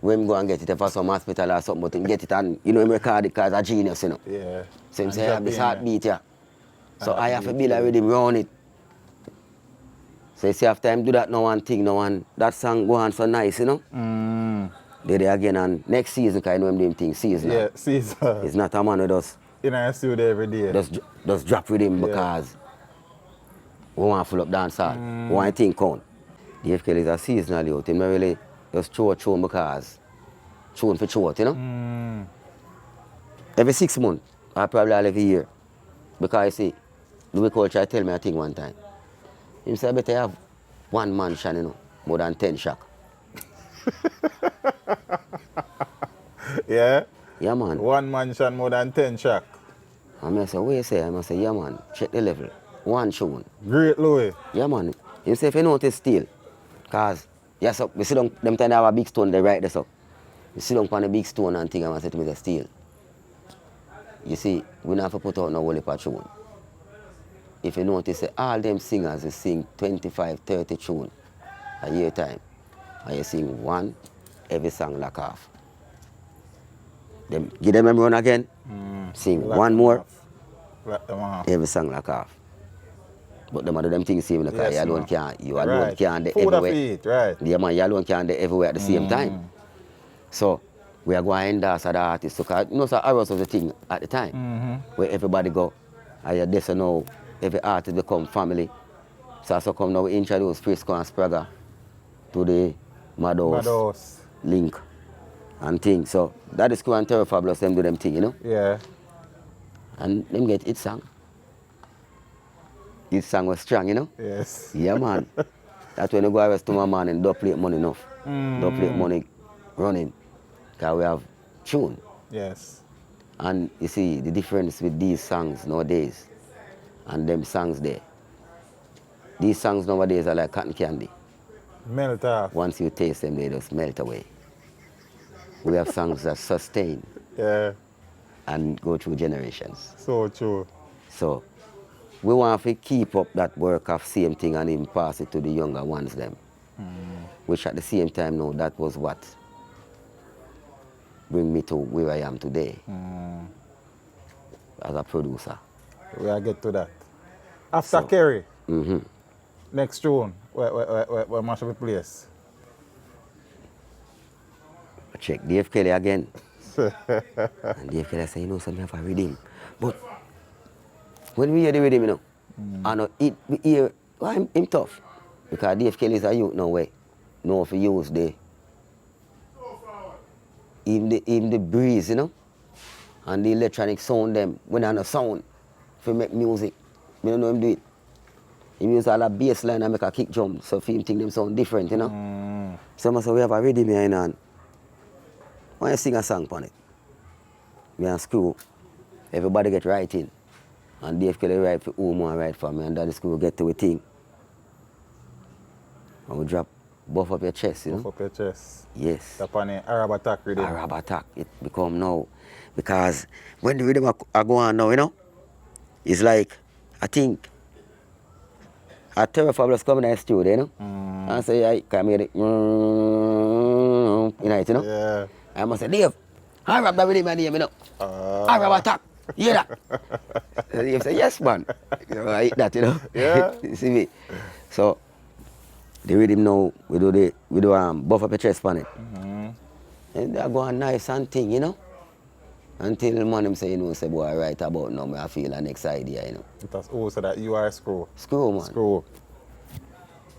when him go and get it for some hospital or something, but him get it and, you know, him record it because a genius, you know. Yeah. So him And say, I have this drop in, heartbeat, yeah. So I have to Heartbeat, build a rhythm around it. So you see, after him do that, no one thing, no one, that song go on so nice, you know. There again, and next season, because I know him doing things seasonal. Yeah, Caesar. It's not a man with us. In our studio every day. Just drop with him because we want to full up dance hall. We want to think count. Dave Kelly is a seasonal youth. Him not really just throw a tune because tune for throat, you know. Every 6 months, or probably all every year. Because you see, Louis Cole tried to tell me a thing one time. He said, I better have one mansion, you know, more than 10 shack. Yeah? Yeah, man. One mansion more than 10 shack. And I say, what you say? I say, yeah, man, check the level. One tune. Great Louis. Yeah, man. He say, if you notice steel, because, yes, we sit down, them time they have a big stone, they write this up. You sit down on the big stone and think, I say to me, the steel. You see, we don't have to put out no whole heap of tune. If you notice, all them singers they sing 25, 30 tune a year time. And you sing one, every song lock off. Them, give them a run again, sing Lock one them more, off. Lock them off. every song lock off. But them other them things same because Yes, you alone man. can't, you alone Right. can't do Food of everywhere. it, right. Yeah, man, you alone can't do everywhere at the same time. So we are going to endorse the artists. So, you know, so Arrows was the thing at the time, where everybody go, and you just know every artist become family. So come now we introduce Frisco and Sprague to the Madhouse Madhouse. link and things. So that is cool and Terror Fabulous, them do them thing, you know? Yeah. And them get it song. His song was strong, you know? Yes. Yeah, man. That's when you go arrest to my man and don't play money enough. Don't play money running. Because we have tune. Yes. And you see the difference with these songs nowadays and them songs there. These songs nowadays are like cotton candy. Melt off. Once you taste them, they just melt away. We have songs that sustain Yeah. and go through generations. So true. So we want to keep up that work of same thing and even pass it to the younger ones them. Which at the same time now, that was what bring me to where I am today as a producer. We'll get to that. After So, Kerry, next June, where mash up the place? I check Dave Kelly again. And Dave Kelly say, you know, something have a rhythm. But when we hear the rhythm, you know, I know it, we hear, well, him tough. Because Dave Kelly is a youth now, way. Know if you use the, even the breeze, you know, and the electronic sound them, when I know sound, if you make music, I don't know him do it. He use all that bass line and make a kick drum, so if him think them sound different, you know. So I say, we have a rhythm here, and when you sing a song on it, me and Screw, everybody get right in. And Dave Kelly write for Umo and write for me, and that Screw get to a thing. And we drop buff up your chest, you know. Buff up your chest. Yes. Tap on the Arab attack rhythm. Arab attack, it become now. Because when the rhythm are go on now, you know, it's like, I think, a Terror Fabulous coming in the studio, you know, and say, I can make it, you know, you know. Yeah. I must say, Dave, Arab that rhythm, you know. Arab attack, you hear that? And Dave say, yes, man. You know, I eat that, you know. Yeah. You see me? So, the rhythm now, we do buff up your chest on it. And they go on nice and thing, you know. Until the man him say, you know, say, boy, right about now, I feel the next idea, you know. It was also that you are a screw. Screw, man. Screw.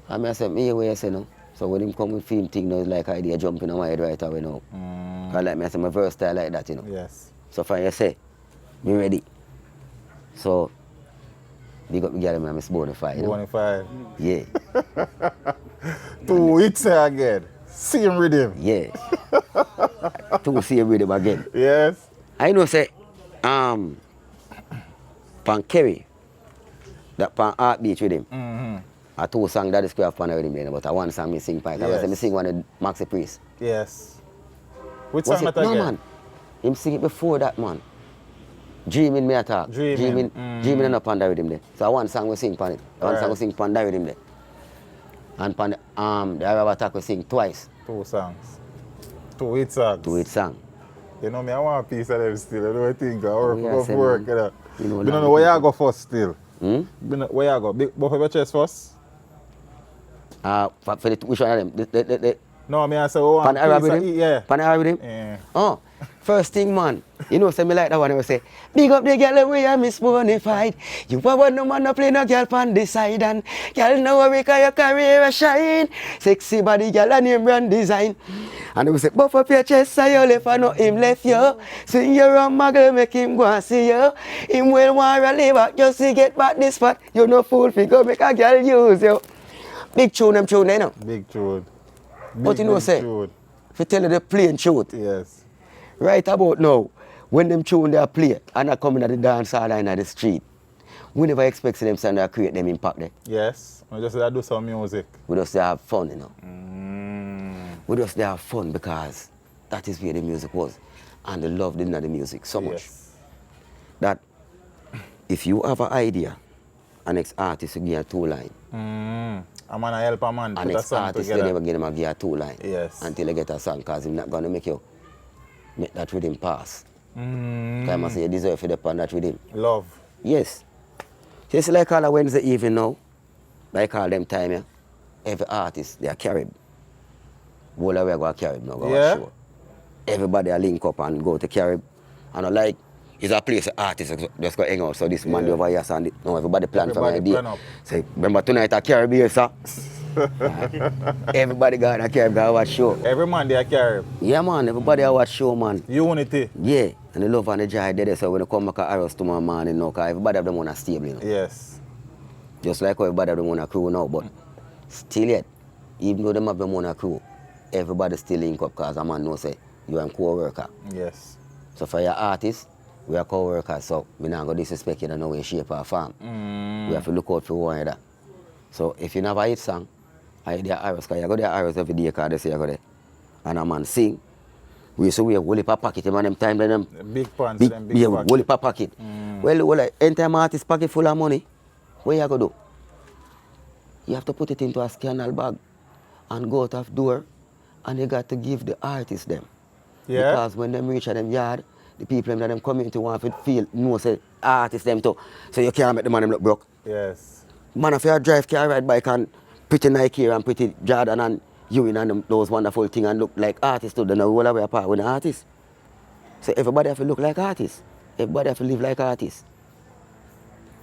And I said, me where you say no. So when him come with film thing, now, it's like idea jumping on my head right away now. Because like me, I say, my versatile like that, you know. Yes. So for you say, me ready. So, big up the girl, man, Miss Bonafide, you know. Bonafide. Yeah, 2 hits again. Same rhythm. yeah. To see with him again. Yes. I know say, Pan Kerry, that Pan Art Beach with him. A 2 songs that is craft pan with him there, but a 1 song me sing Pike. I say me sing one of Maxi Priest. Yes. Which Was song it? that No, again? man. Him sing it before that, man. Dreaming me attack. Dreaming. Dreaming and up pan there with him there. So 1 song we sing pan it. 1 song we sing pan there with him there. And pan the Arab attack we sing twice. 2 songs. 2 hit songs. 2 hit song. You know me, I want a piece of them still. I don't think I work yeah, go say, for work. man. You know. You know, You don't like know where you go first still. Where you go? Both of your chest first? For the, which one of them? The No, I mean I say, oh, Pan Arab with him? Yeah. Pan Arab with him? Yeah. Oh, first thing, man. You know, say me like that one. I say, big up the girl where you Miss Bonafide. You a one no man no play no girl pan the side and girl no worry 'cause your career a shine. Sexy body girl and name brand design. And we say, buff up your chest so you left and not him left you. Swing your arm, girl, make him go and see you. Him will want to leave back just to get back this spot. You no fool figure make a girl use you. Big tune them tune you know. Big tune. But you know say, Tune. if you tell you the plain truth. Yes. Right about now, when them tune they play and I come in at the dance hall and at the street, we never expect them to create them impact there. Yes. I just do some music. We just have fun, you know. We just have fun because that is where the music was. And the love in the music so much. Yes. That if you have an idea, an ex-artist will give you a 2 line. I'm gonna help a man An put a song ex-artist will together. never give him a give you a 2 line. Yes. Until they get a song because he's not going to make that rhythm pass. I must say you deserve to depend on that rhythm. Love. Yes. So it's like all a Wednesday evening now, like all them time, yeah? Every artist, they are carried. Whole away go to Carib now, go Yeah. to show. Everybody a link up and go to Carib. And I like, it's a place artists just go hang out. So this Monday over here, Sunday, no, everybody plan for my Everybody idea. plan up. Say, remember tonight at Carib here, sir? Everybody got a Carib, go watch show. Every man they are carry. Yeah, man, everybody a watch show, man. Unity. Yeah, and the love and the joy there, so when they come back at Arrows tomorrow morning, now, because everybody have them on a stable, you know. Yes. Just like how everybody have them on a crew now, but still yet, even though them have them on a crew, everybody still link up because a man knows say you are a co-worker. Yes. So for your artists, we are co-workers, so we not going to disrespect you in no way, shape or form. We have to look out for one another. So if you never hit song, I hear Iris, because you go there Iris every day because they say you go there. And a man sing, we say we have whole heap of pocket, man, them time, them Big pants, big, them big yeah, pocket. whole heap of pocket. Well, anytime artist pocket full of money, what you going to do? You have to put it into a scandal bag and go out of door, and you got to give the artist them. Yeah. Because when them reach at them yard, the people in them community want to feel, know say artist them too. So you can't make the man them look broke. Yes. Man, if you drive car, ride bike and pretty Nike here and pretty Jordan and you in and them, those wonderful things and look like artists too, then we all away apart with an artist. So everybody have to look like artists. Everybody have to live like artists.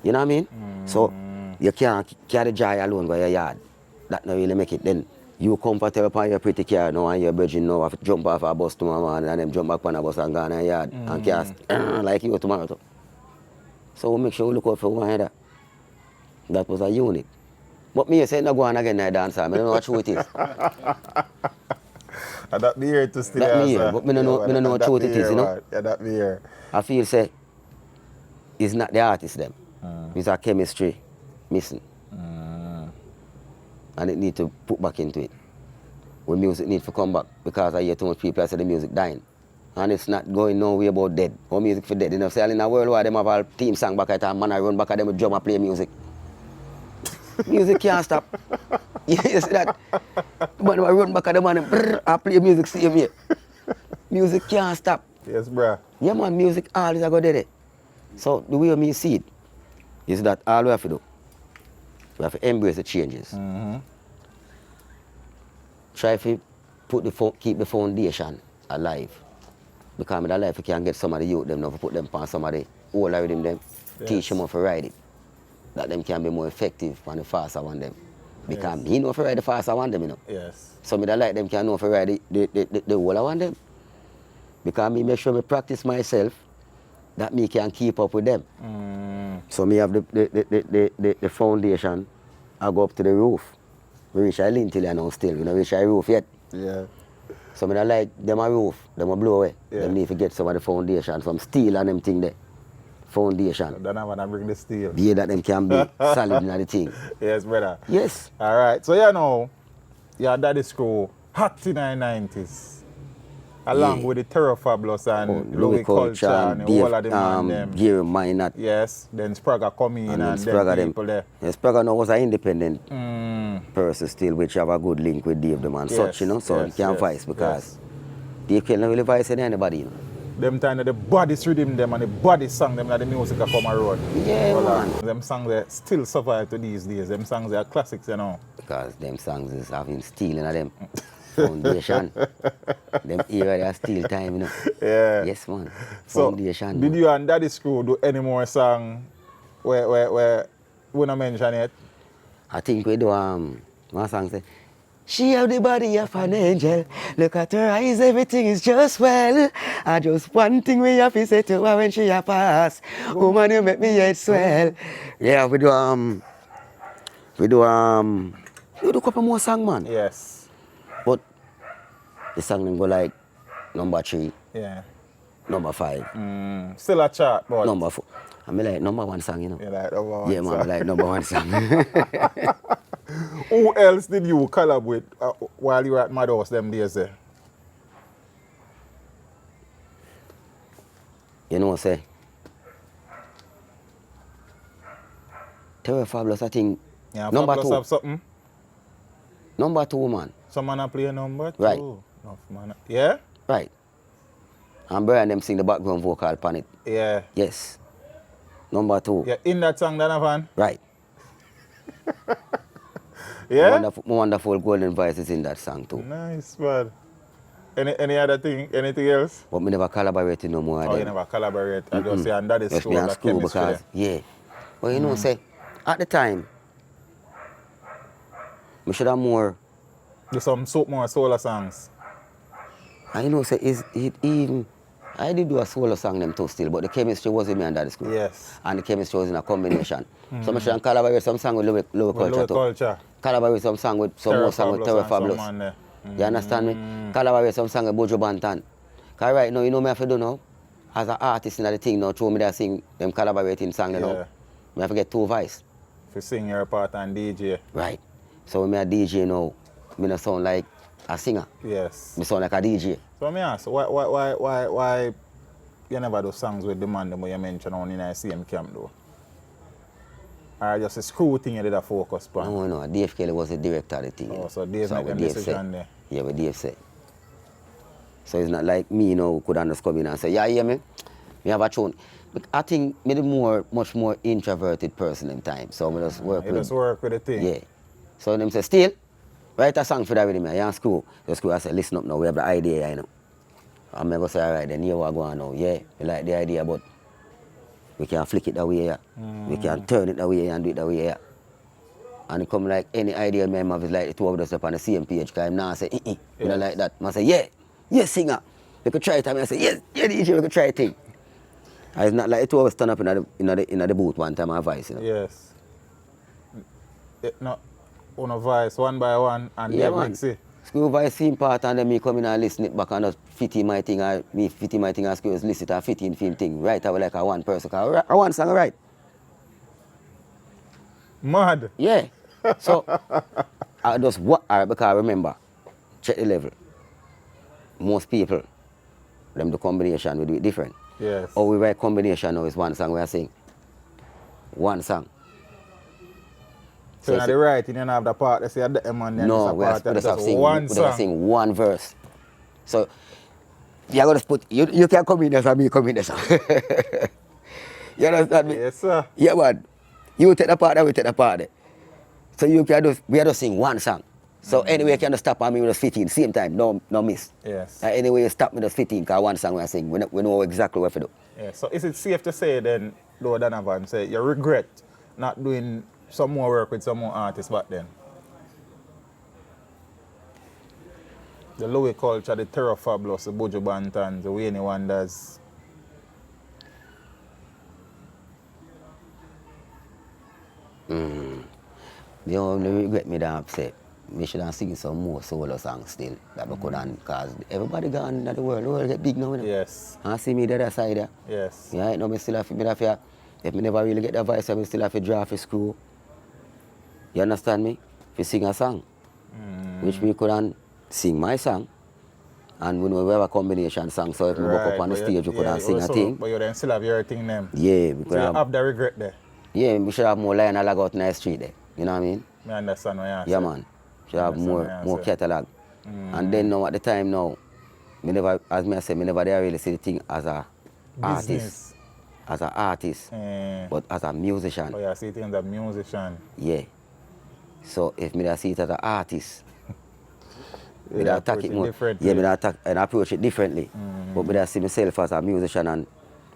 You know what I mean? So you can't carry joy alone by your yard. That not really make it. Then you comfortable upon your pretty car now and your virgin now have to jump off a bus tomorrow morning and then jump back on a bus and go on a yard and can't like you tomorrow too. So we make sure we look out for one another. That was a unit. But me say no go on again in the dance hall. I don't know what true it is. And that be here to still That me answer. here, but me no know what true it is, you know. Yeah, that be here. I feel say it's not the artist them. It's a chemistry missing. And it need to put back into it. When music need to come back because I hear too much people say the music dying. And it's not going nowhere about dead. Or music for dead. You know, say in a world where them have a team song back at a man I run back at them with drum and play music. Music can't stop. You see that? Man I run back at the man and I play music same way. Music can't stop. Yes, bruh. Yeah man, music always go there. So the way me see it is that all we have to do, we have to embrace the changes. Try to keep the foundation alive. Because in the life you can get some of the youth them now to put them on some of the older rhythm them, teach them how to ride it. That them can be more effective on the faster one them. Because he know how to ride the faster one them, you know. Yes. So me that like them can know how to ride the older one them. Because me make sure me practice myself that me can keep up with them. So me have the foundation, I go up to the roof. We reach a lintel and now still, we don't reach a roof yet. Yeah. So me don't like them a roof, them a blow away. Yeah. Them need to get some of the foundation, some steel and them thing there. Foundation. Donavan bring the steel. Yeah, that them can be solid in the thing. Yes, brother. Yes. All right. So you know, your daddy screw hot in the 90s. Along with the Terror Fabulous and Louis Culture and all of them and them. Gary Minot. Yes. Then Spragga come in and Spragga them people there. Yeah, Spragga now was an independent person still, which have a good link with Dave them and such, you know. So he can't vice because Dave can't really vice anybody, you know. Them time of the body rhythm them and the body song them that the music that come around. Yeah, man. Them songs they still survive to these days. Them songs they are classics, you know. Because them songs is having steel in them. Foundation. Them era they are steel time, you know. Yeah. Yes, man. So, Foundation. did you and Daddy Screw do any more song where we not mention it? I think we do one song say, she have the body of an angel. Look at her eyes, everything is just well. I just one thing we have to say to her when she a pass. Woman, you make me head swell. Yeah, we do a couple more song, man. Yes. But the song them go like number 3, Yeah. number 5, Still a chart, but number 4. I mean like number 1 song, you know. you like number one Yeah, man, I song. like number 1 song. Who else did you collab with while you were at Mad House them days there? You know, say, Terror Fabulous, I think, Yeah, number Fabulous 2. have something? Number 2, man. Some man a play number 2. Right. Enough man. Yeah? Right. And Brian them sing the background vocal upon it. Yeah. Yes. Number 2. Yeah, in that song, Donavan? Right. Yeah? Wonderful golden voices in that song too. Nice, man. Any other thing? Anything else? But me never collaborate no more. Oh, you never collaborate. I just say, and that is Just school, me and that school chemistry because, there. yeah. But you know, say, at the time, we should have more, Do some more solo songs. and you know, say, I did do a solo song them too still, but the chemistry was in me and that school. Yes. And the chemistry was in a combination. So I should collaborate some song with Louis Culture Louis too. Culture. Collaborate some song with some more song with Terror Fabulous. You understand me? Collaborate some song with Bojo Bantan. Because right now, you know me have to do now? As an artist in the thing now, through me that sing them collaborating song, you know? Yeah. Me have to get 2 voice. If you sing your part and DJ. Right. So when me a DJ now, me not sound like a singer. Yes. Me sound like a DJ. So let me ask, why you never do songs with the man that you mentioned on in the same camp though? Or just a screw thing you did a focus on? No, Dave Kelly was the director of the thing. Oh, so Dave make what a Dave decision said. there. Yeah, what Dave said. So it's not like me, you know, who could just come in and say, yeah, hear me? Me have a tune. But I think me the much more introverted person in time. So we just work You with. just work with the thing. Yeah. So them say, still, write a song for that with me. I school. The school I say, listen up now, we have the idea, you know. I'm going to say, all right, then here we go on now. Yeah, we like the idea, but we can flick it that way, yeah. We can turn it that way and do it that way, yeah. And it come like any idea me have is like the two of us up on the same page. Because I'm now say, we don't like that. I say, yeah, yes, singer. We could try it. I say, yes, yeah, DJ, we could try it. And it's not like the two of us turn up in the booth one time and voice, you know. Yes. No, on a voice, one by one, and Yeah, they man. mix it. School voice same part and then me come in and listen it back and just fit in my thing or me fit in my thing and school just listen it and fit in film thing. Right, I was like a one person. Cause I one song right. Mad. Yeah. So I just alright, because I remember, check the level. Most people, them the combination we do it different. Yes. Or we write combination now is one song we are sing. One song. So now the writing, you don't have the part, they say at the M and then No, it's a we part have that's to just sing one we have song. to sing one verse. So you're gonna put you can come in there and me come in there. So. You understand me? Yes, sir. Yeah, man. You take the part there, we take the part there. So you can just we have to sing one song. So anyway, you can just stop on me with a 15, same time, no miss. Yes. Anyway, you stop with a 15, because one song we sing, we know exactly what to do. Yeah. So is it safe to say then, Lord Donovan, say you regret not doing some more work with some more artists back then? The Louis Culture, the Terror Fabulous, the Bojo Bantans, the Wayne Wonders. The only regret me that upset, me should have sing some more solo songs still that we could have, because everybody gone in the world get big now. You know? Yes. And see me the other side there. Yes. Yeah, no, me still have to, if me never really get the voice, I still have to draw for school. You understand me? To sing a song, which me couldn't sing my song, and we have a combination song, so if we walk up on the stage, we couldn't sing a thing. But you then still have your thing them. Yeah, we So you have the regret there. Yeah, we should have more line and lag out in the street there. You know what I mean? I understand what you're saying. Yeah, man. Should have more catalog. And then now at the time now, me never, as me I said, me never dare really see the thing as a artist. As an artist, but as a musician. Oh, yeah, see it as a musician. Yeah. So if me see it as an artist, me attack it more. Yeah, me attack and approach it differently. But me see myself as a musician and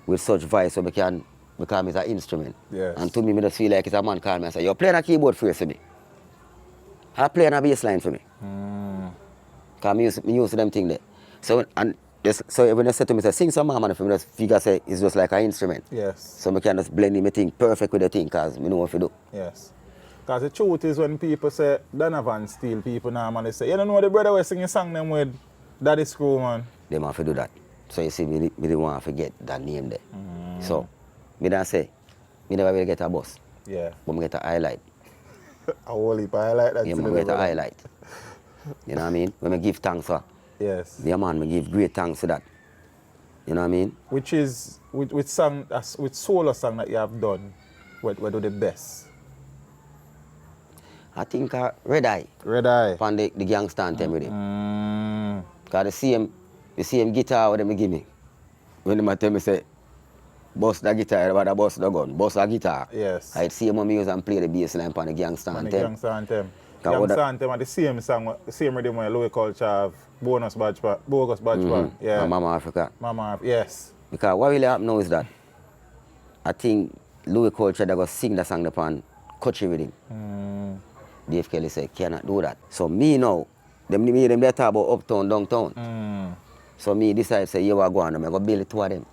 with such voice, so me can become as an instrument. Yes. And to me, I just feel like it's a man call me and say, you're playing a keyboard for me. I'm playing a bass line for me. Because I use them thing there. So when they say to me, say, sing some man for me, just figure say it's just like an instrument. Yes. So I can just blend in my thing perfect with the thing, because I know what to do. Yes. Because the truth is when people say Donovan Steele, people normally say, you don't know the brother was singing song them with Daddy Screw, man. They have to do that. So you see, me didn't want to forget that name there. So, me don't say, me never really get a bus. Yeah. But me get a highlight. A whole heap of highlight that. Yeah, me get a highlight. You know what I mean? When I give thanks for. Yes. Yeah, man, me give great thanks for that. You know what I mean? Which is, with solo song that you have done, what do the best? I think Red Eye. Red Eye. On the gangster anthem with him. Because the same guitar what they give me. When they tell me say, bust the guitar, everybody bust the gun. Bust the guitar. Yes. I'd see him use and play the bass line on the gangster anthem. The gangster anthem. Gangster anthem are the same song, the same rhythm where Louis Culture have bogus badge pack. Yeah. Mama Africa. Yes. Because what really happened now is that I think Louis Culture that was sing the song upon country with him. Dave Kelly said, cannot do that. So me now, them they talk about uptown, downtown. So me decide say, you are going, I'm going to build two of them.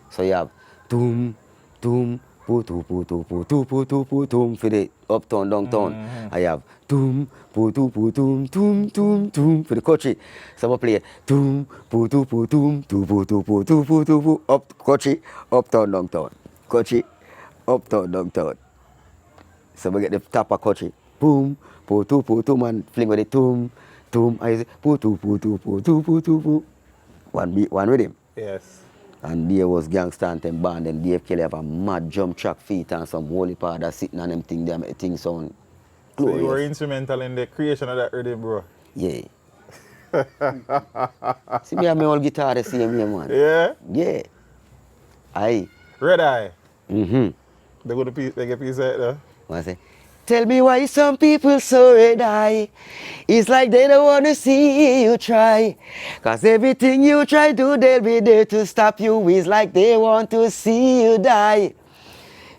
So you have doom, doom, poo, poo, poo, poo, poo, poo, poo, poo, poo, doom for the uptown, downtown. I have doom, poo, poo, poo, doom, doom, doom, doom for the country. So I play doom, poo, poo, poo, doom, poo, poo, poo, poo, poo, poo, poo, up country, uptown, downtown. Country, uptown, downtown. So we get the top of country. Boom, poo, poo, and fling with it, toom, toom. I say, poo, poo. One beat, one rhythm. Yes. And there was Gangsta Anthem band, and Dave Kelly have a mad jump track feet and some holy powder sitting on them thing there, make the thing sound glorious. So you were instrumental in the creation of that rhythm, bro? Yeah. See me have my old guitar the same way, man. Yeah? Yeah. Aye. Red Eye? They get a piece of it, though? What I say? Tell me why some people so red eye. It's like they don't want to see you try. Cause everything you try do, they'll be there to stop you. It's like they want to see you die.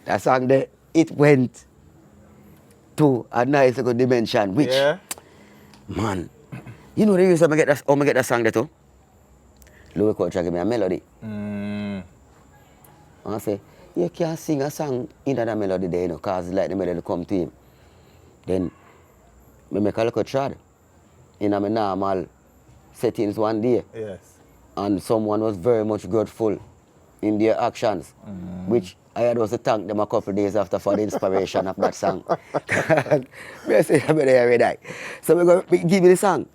That song there, it went to a nice good dimension, which, man, you know the reason I get that song there too? Louis Culture give me a melody. I say, you can't sing a song in that melody there, you know, cause like the melody come to him. Then, I make a little trad in my normal settings one day. Yes. And someone was very much grateful in their actions, which I had also thank them a couple of days after for the inspiration of that song. I say, I'm ready. So we're going to give you the song.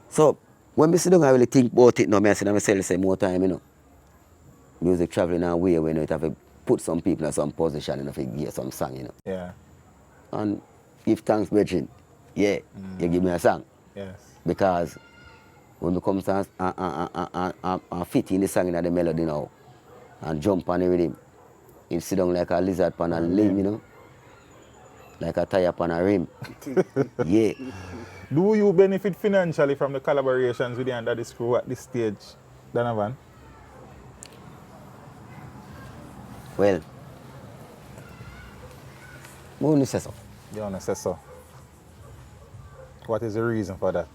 So, when I sit down, I really think about it now. I say to myself, say more time, you know. Music traveling away when you have to put some people in some position and you get some song, you know. Yeah. And give thanks, brethren. Yeah, you give me a song. Yes. Because when we come and fit in the song in the melody now and jump on the rhythm, you sit down like a lizard on a limb, you know. like a tire upon a rim. Yeah. Do you benefit financially from the collaborations with the Under the Screw at this stage, Donovan? Well, I wouldn't say so. You want to say so? What is the reason for that?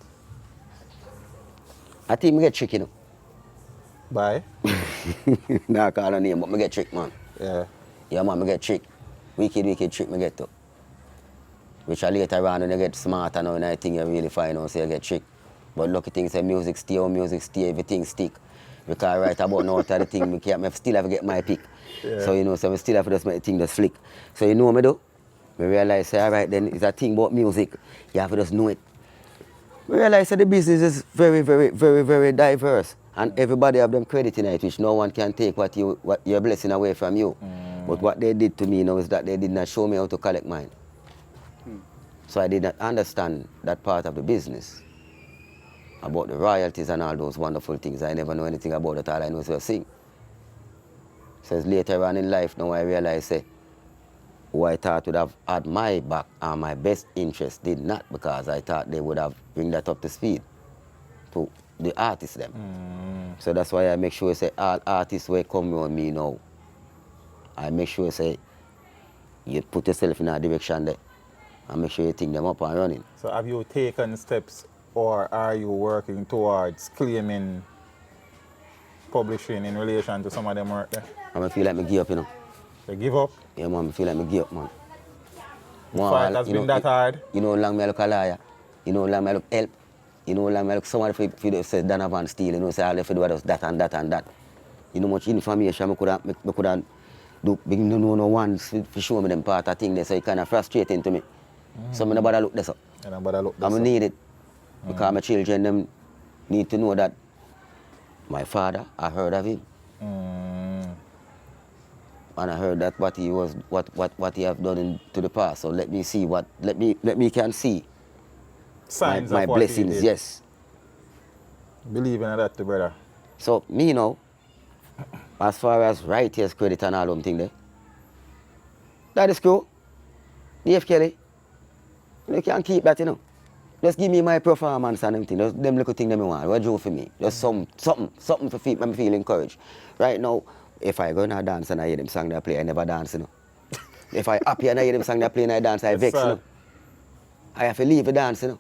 I think I get tricked, you know. Bye. Nah, call her name, but I get tricked, man. Yeah. Yeah, man, I get tricked. Wicked trick I get to. Which I later on when I get smarter now and I think you really find out, so you get tricked. But lucky thing say music stay, everything stick. Because right about now, the thing, I still have to get my pick. Yeah. So, you know, so I still have to just make the thing just flick. So, you know what I do? I realize, say, all right, then, it's a thing about music. You have to just know it. I realize that the business is very diverse. And everybody have them credit in it, which no one can take what your blessing away from you. But what they did to me now is that they did not show me how to collect mine. So I did not understand that part of the business, about the royalties and all those wonderful things. I never know anything about it. All I know is to sing. So it's later on in life now I realize, say, who I thought would have had my back and my best interest did not, because I thought they would have bring that up to speed to the artists them. So that's why I make sure say all artists will come on me now. I make sure say you put yourself in a direction there and make sure you think them up and running. So have you taken steps or are you working towards claiming publishing in relation to some of them work there? I feel like me give up, you know. You give up? Yeah, man, I feel like me give up, man. The fight has been that hard? You know how long I look a liar. You know how long I look help. You know how long I look somebody for say DONOVAN STEELE. You know, say all they do was that and that and that. You know much information I could have do, no one for show me them part of thing there, so it kind of frustrating to me. So I nobody look this up. I need it. Because my children them need to know that my father, I heard of him. And I heard that what he was what he have done to the past. So let me see let me can see signs my of what blessings, he did. yes. Believe in that, brother. So me now, as far as writers credit and all them thing there, that is cool. Dave Kelly, you can keep that, you know. Just give me my performance and everything. Just them little thing that I want. What do for me? Just something to feel me feel encouraged. Right now, if I go in a dance and I hear them song they play, I never dance, you know. If I happy and I hear them song they play and I dance, I vex, you know. I have to leave the dance, you know.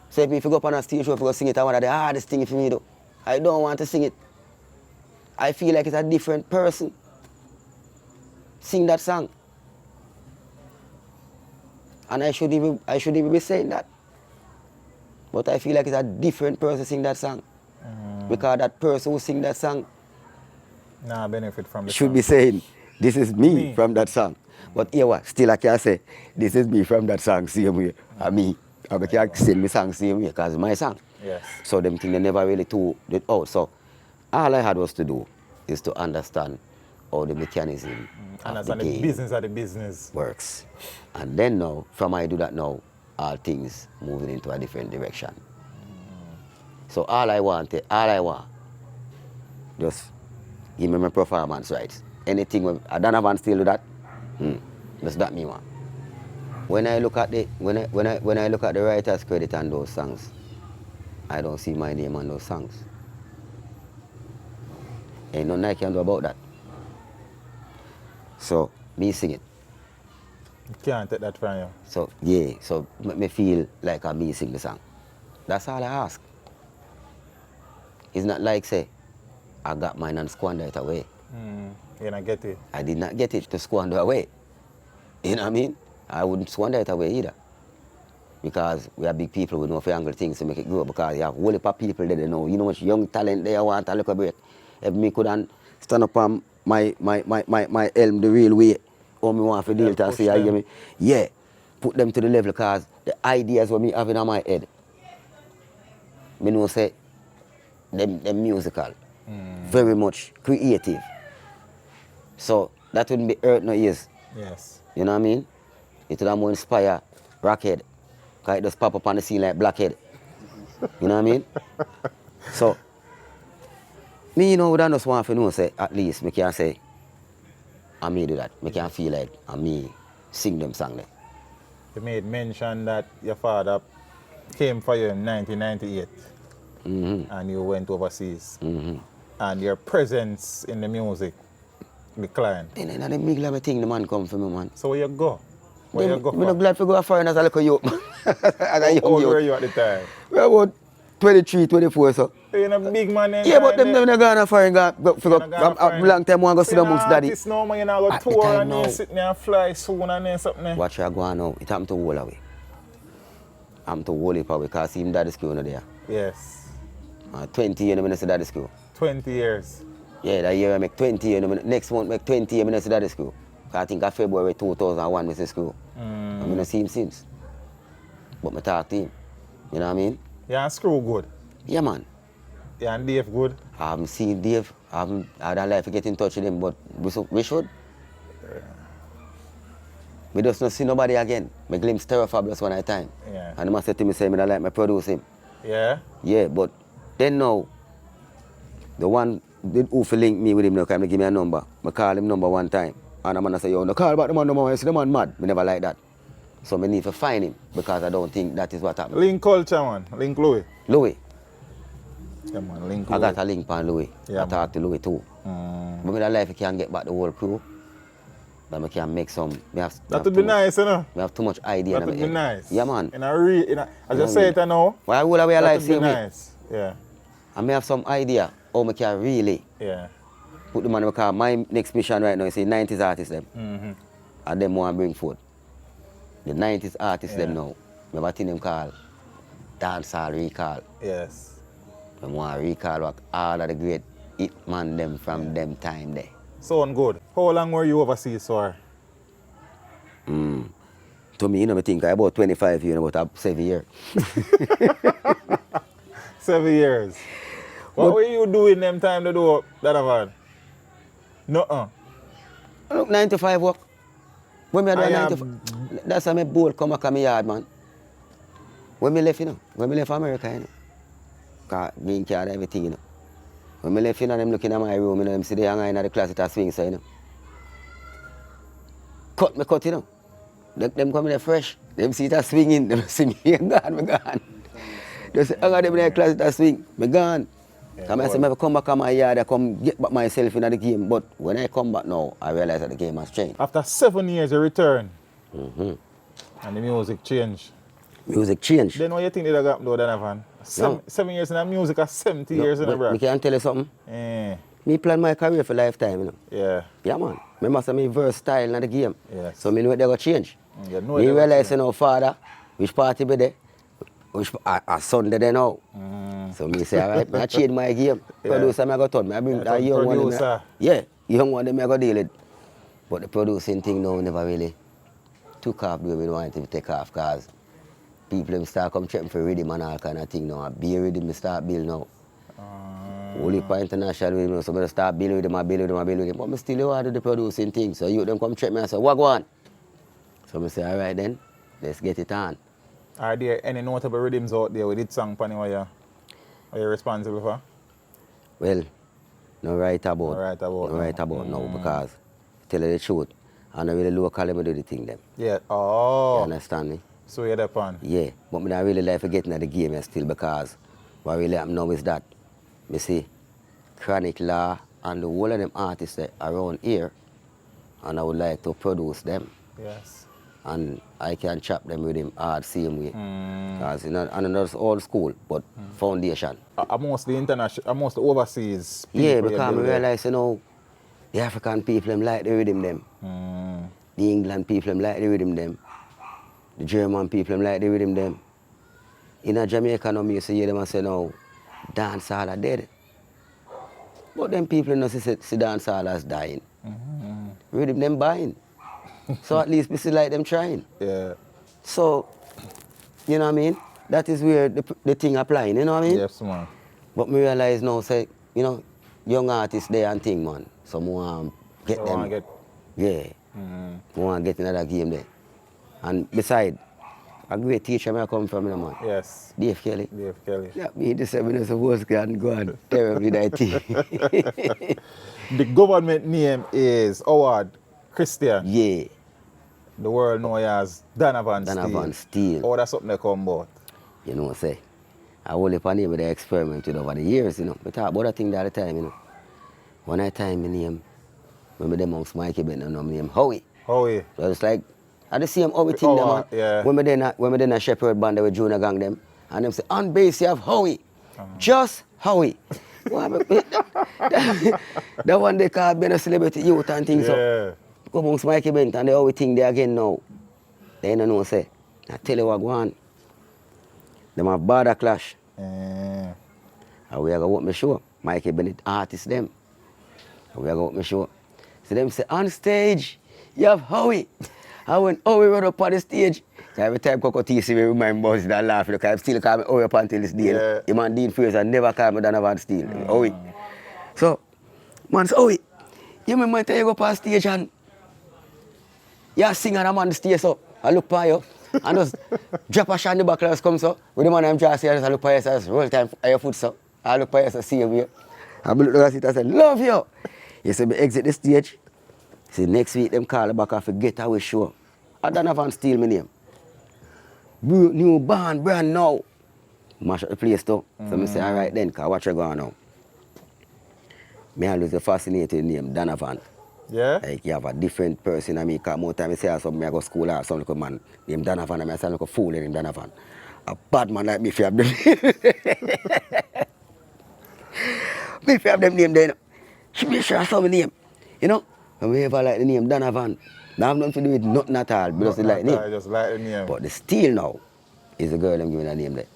So if you go up on a stage show, if you go sing it, I want the hardest thing for me though. I don't want to sing it. I feel like it's a different person. Sing that song. And I shouldn't even be saying that. But I feel like it's a different person sing that song. Because that person who sing that song benefit from the should song. be saying, this is me from that song. But here what, still I can say, this is me from that song, same way. And me, I can sing my song same way, because it's my song. Yes. So them things they never really do it out. So all I had was to do is to understand how the mechanism of the game business of the business works. And then now, from I do that now, all things moving into a different direction. So all I want, just give me my performance rights. Anything I don't have still do that, just that me want. When I look at the when I look at the writer's credit on those songs, I don't see my name on those songs. Ain't nothing I can do about that. So me sing it. You can't take that from you. So yeah, so make me feel like I'm me sing the song. That's all I ask. It's not like say, I got mine and squander it away. You don't get it. I did not get it to squander away. You know what I mean? I wouldn't squander it away either. Because we are big people, we know if you angle things to make it grow. Because you have a whole heap of people that they know. You know much young talent they want a little break. If me couldn't stand up on my helm the real way, or me want to deal it and say, you hear me? Yeah, put them to the level, because the ideas what me having on my head, me know say, them musical, very much creative. So that wouldn't be hurt no ears. Yes. You know what I mean? It would have more inspire Rockhead, because it just pop up on the scene like Blackhead. You know what I mean? So, me, you know, would just want to know, say, at least, me can say, I may do that. Me can feel like I me sing them song there. You made mention that your father came for you in 1998 and you went overseas. And your presence in the music declined. Then in the middle of the thing, the man come for me, man. So where you go? Where you go I'm not glad to go foreign as a little youth, man. As a young How old youth. were you at the time? Well, about 23, 24, so. You're a big man then. Yeah, but them never gone foreign. Go a long time, I go sit amongst daddy. Artist now, man, you know, go At the tour time and now. you sit there and fly soon and then something. Watch you go on now. It happened to all away. I'm to hold it away because him daddy school no there. Yes. 20 years, I say daddy school. 20 years. Yeah, that year I make 20 years. Next month make 20 years, I say daddy school. Cause I think February 2001 I say school. I don't see him since. But I talk to him. You know what I mean? Yeah, and Screw good. Yeah, man. Yeah, and Dave good. I haven't seen Dave. I haven't had a life to get in touch with him, but we should. We just not see nobody again. My glimpse Terror Fabulous one at a time. Yeah. And he must say to me, say, I like my produce him. Yeah? Yeah, but then now, the one who link me with him now, can give me a number. I call him number one time. And I'm going to say, yo, no call back the man number one. I say, the man mad. I never like that. So I need to find him because I don't think that is what happened. Link culture, man. Link Louis. Louis. Yeah, man. Link I Louis. got a link on Louis. Yeah, I talk to Louis too. But in that life, I can't get back the whole crew. But I can make some. That would be nice, you know? We have too much idea. That would be nice. Yeah, man. I just say it now. Why would I be That alive would be same way? nice. Yeah. I may have some idea how I can really Yeah. put the money because my next mission right now is the 90s artists them. And them want to bring forth. The 90s artists them now. I have a thing them call dancehall recall. Yes. I want to recall what all of the great hit man them from them time there. Sound good. How long were you overseas for? To me, I think about 25 years, about 7 years. 7 years. What were you doing them time to do Donavan? No. Look, 9 to 5 work. When I do I 9 to 5, that's how my boat come back on my yard, man. When I left, when I left America, because being carried everything, When I left, them looking at my room, them see they hang in the closet and swing, so, Cut, Them come in there fresh. Them see it swinging, them see me, I'm gone. They say, hang them in the closet and swing, I'm gone. Yeah, I say, I come back on my yard, I come get back myself in the game. But when I come back now, I realize that the game has changed. After 7 years, you return. And the music changed. Music changed. Then what you think that happened though, Donavan? 7 years in the music or 70 years in the brand? I can tell you something. Me plan my career for lifetime, Yeah. Yeah, man. I must have me versatile in the game. Yes. So I know they go change. You know Me they go realize, change. father, which party be there, which a Sunday there now. So me say, all right, I change my game. Producer, I go turn. I bring that young one. Producer. Young one, I go deal it. But the producing thing now never really took off the way we wanted to take off because people them start come checking for rhythm and all kind of thing now. A beer rhythm me start build now. Only for international rhythm, so I start build with them. But I still want to do the producing thing. So you them come check me and say, what go on? So I say, all right then, let's get it on. Are there any notable rhythms out there with it song pan what you're responsible for? Well, no right about now because tell you the truth, I don't really locally do the thing them. Yeah. You understand me? So you're the pan? Yeah, but I don't really like forgetting the game still because what really happen now is that me see Chronic Law and the whole of them artists that around here and I would like to produce them. Yes. And I can chop them with him hard same way. Because and that's old school, but foundation. Amongst the international, amongst the overseas people. Yeah, because I realize, the African people them like the rhythm them. The England people them like the rhythm them. The German people them like the rhythm them. In Jamaica, no, me used to hear them and say, no, dancehall are dead. But them people no see dancehall as dying. Rhythm them buying. So at least we see like them trying. Yeah. So, you know what I mean? That is where the thing applying, you know what I mean? Yes, man. But me realize now, say, young artists there and thing, man. So I want to get them. Yeah. I want to get another game there. And beside, a great teacher where I come from, man. Yes. Dave Kelly. Yeah, me the 7 years of work can go and terribly that thing. The government name is Howard Christian. Yeah. The world know you as Donovan Steele. Donovan Steele. Oh, that's something they come about. You know what I say? I only upon name with the experiment with over the years, you know. We talk about that thing the other time, you know. One night time, my name, when I dem amongst Mikey Benton, my name Howie. Howie. So it's like, I the same Howie thing, them, man. Yeah. When we then a Shepherd band with Junior Gang them, and them say, on bass you have Howie. Just Howie. That one they call being a celebrity youth and things. Yeah. So, go amongst Mikey Benton and they always think they again now. They don't know, say. I tell you what, go on. Them have border clash. Yeah. And we are going to work my show. Mikey Bennett artist them. And we are going to work my show. So them say, on stage, you have Howie. And when Howie run up on the stage, every time Coco T see me remind Buzz that laugh, because I still call me Howie up until this day. Yeah. Him and Dean Fraser never call me Donovan Steele. Howie. So, man say, Howie, you remember time you go up on stage and you sing and I'm on the stage so I look for you. And just drop a shot in the back class come so. With the man I'm just here, I look for you, so roll time on your foot so. I look for you, so see you here. I look at it and say, love you. You say, me exit the stage. See, next week them call back off a getaway show. I Donovan Steele my name. New band, brand now. Mash up the place too. So I say, all right then, cause watch you going now. Me always a fascinating name, Donovan. Yeah? Like you have a different person. I mean, cause more time I say something, I go to school or some little man named Donovan, and I sound like a fool named Donovan. A bad man like me if you have them. Me if you have them name then. She be sure I saw my name. You know? And we ever like the name Donovan. Now have nothing to do with nothing at all, but just like the name. I just like the name. But the Steele now is the girl them give me that name there.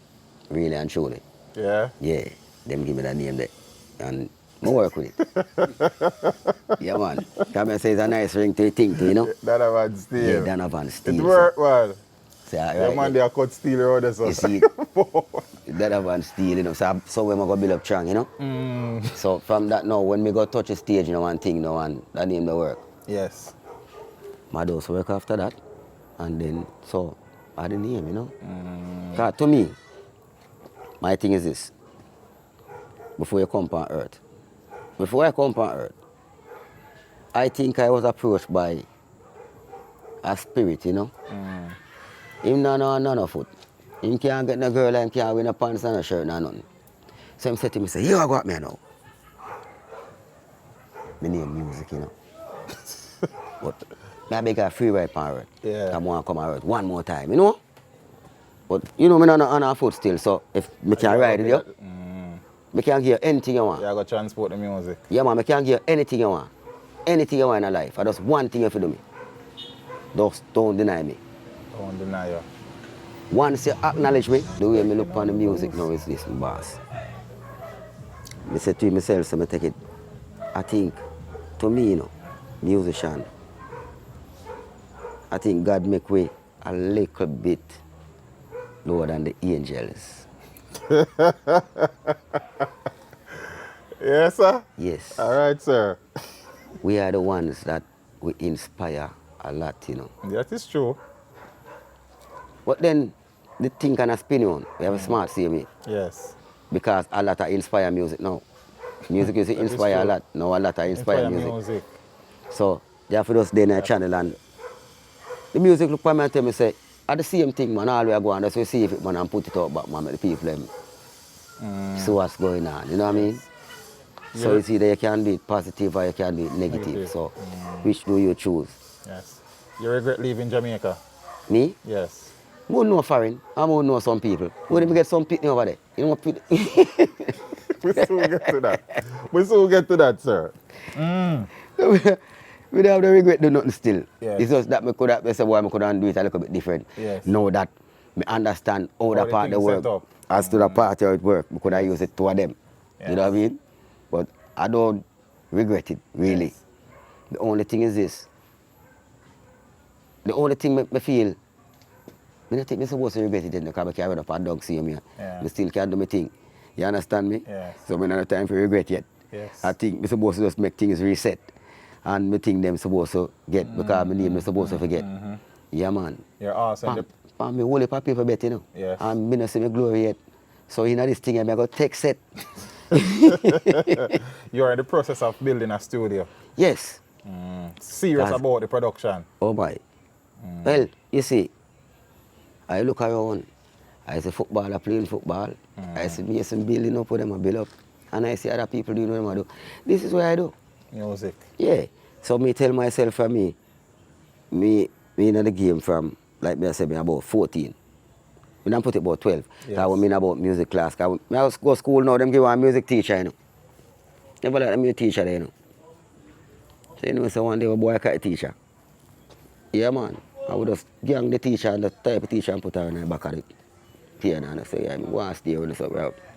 Really and truly. Yeah? Yeah, them give me that name there. And I work with it. Yeah, man. Come and say it's a nice ring to think to, you know? Donovan Steele. Yeah, Donovan Steele. It work, man. So, Yeah, man, they are cut Steele around the sun. you see, Donovan Steele, you know, so when I go build up strong, you know? So from that now, when me go touch the stage, you know, one thing, you know, and that name don't work. Yes. My does work after that. And then, so, I the name, you know? Cause to me, my thing is this. Before you come on earth, before I come on earth, I think I was approached by a spirit, you know? Him no know none of foot. Him can't get no girl and can't win a pants and a shirt and nothing. So him said to me, say, you got me now. My name music, you know. But I beg a free ride on earth. Yeah. I want to come on earth one more time, you know? But you know, me not on a foot still, so if me can ride with you, me can give you anything you want. Yeah, I got transport the music. Yeah, man, I can give you anything you want. Anything you want in life. I just one thing you have to do me. Just don't deny me. Don't deny you. Once you acknowledge me, the way me look on the music now is this, my boss. I say to myself, so I take it, I think, to me, you know, musician, I think God make way a little bit lower than the angels. Yes, sir? Yes. All right, sir. We are the ones that we inspire a lot, you know. That is true. But then, the thing kind of spin on. We have a smart CME. Yes. Because a lot of inspire music now. Music is inspire a lot. Now a lot of inspire music. So, they have to just in a channel and the music look for me and tell me, say, at the same thing, man, all we are going, just we see if it, man, and put it out back, man, the people, see what's going on, you know what I mean? So it's either you can be it positive or you can be it negative. So, which do you choose? Yes. You regret leaving Jamaica? Me? Yes. I don't know foreign, I don't know some people. Where did we get some pitney over there? You know what pitney? We soon get to that. We soon get to that, sir. We don't have to regret do nothing still. Yes. It's just that I could have, say, boy, I could have do it a little bit different. Yes. Know that I understand how the part of the things set work, up. as to the part how it work, I could have used it to them. Yes. You know what I mean? But I don't regret it, really. Yes. The only thing is this. The only thing I feel, I don't think I'm supposed to regret it because I can't run up a dog see me. Yeah. I still can't do my thing. You understand me? Yes. So I don't have time for regret yet. Yes. I think I'm supposed to just make things reset. And I think them supposed to get because my name is supposed to forget. Yeah, man. You're awesome. Pam me whole heap of people bet, you know. Yes. And I don't see my glory yet. So in this thing, I'm going to take set. You're in the process of building a studio. Yes. Serious That's- about the production. Oh, boy. Well, you see, I look around, I see footballer playing football, I see Mason building up what them a build up, and I see other people doing what them a do. This is what I do. Music. Yeah. So me tell myself for me in the game from, like me I said, me about 14. We don't put it about 12. Yes. Because I mean about music class. Because I go to school now, them give one music teacher, you know. Never let them be a teacher there, you know. So you know, so one day a boy cut a teacher. Yeah, man. I would just gang the teacher and the type of teacher and put her in the back of the piano and I say, yeah, I want to stay on this up,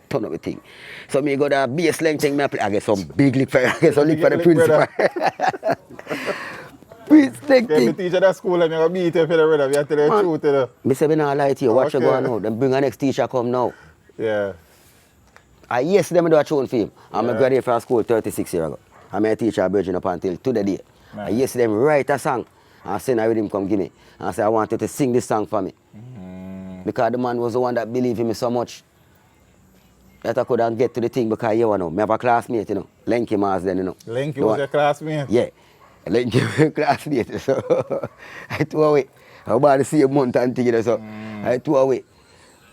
turn up the thing. So me go to bass length thing, I get some big lick for I get some lick for the principal. Please take thing. If teacher at school and you're going to beat you for the brother, you have to tell the truth. You know? I say, I don't lie to you, watch you go now. Then bring the next teacher come now. Yeah. I yes, them do a tune for him. I'm a graduate from school 36 years ago. I'm a teacher at Virgin up until today. Nice. I yes, them write a song. And send with him come give me. And I say, I want you to sing this song for me. Because the man was the one that believed in me so much that I couldn't get to the thing because you know, I have a classmate, you know. Lenky Mars then, you know. Lenky was your classmate? Yeah. Lenky was a classmate. So I threw away. I was about the same month and thing, you know, so I threw away.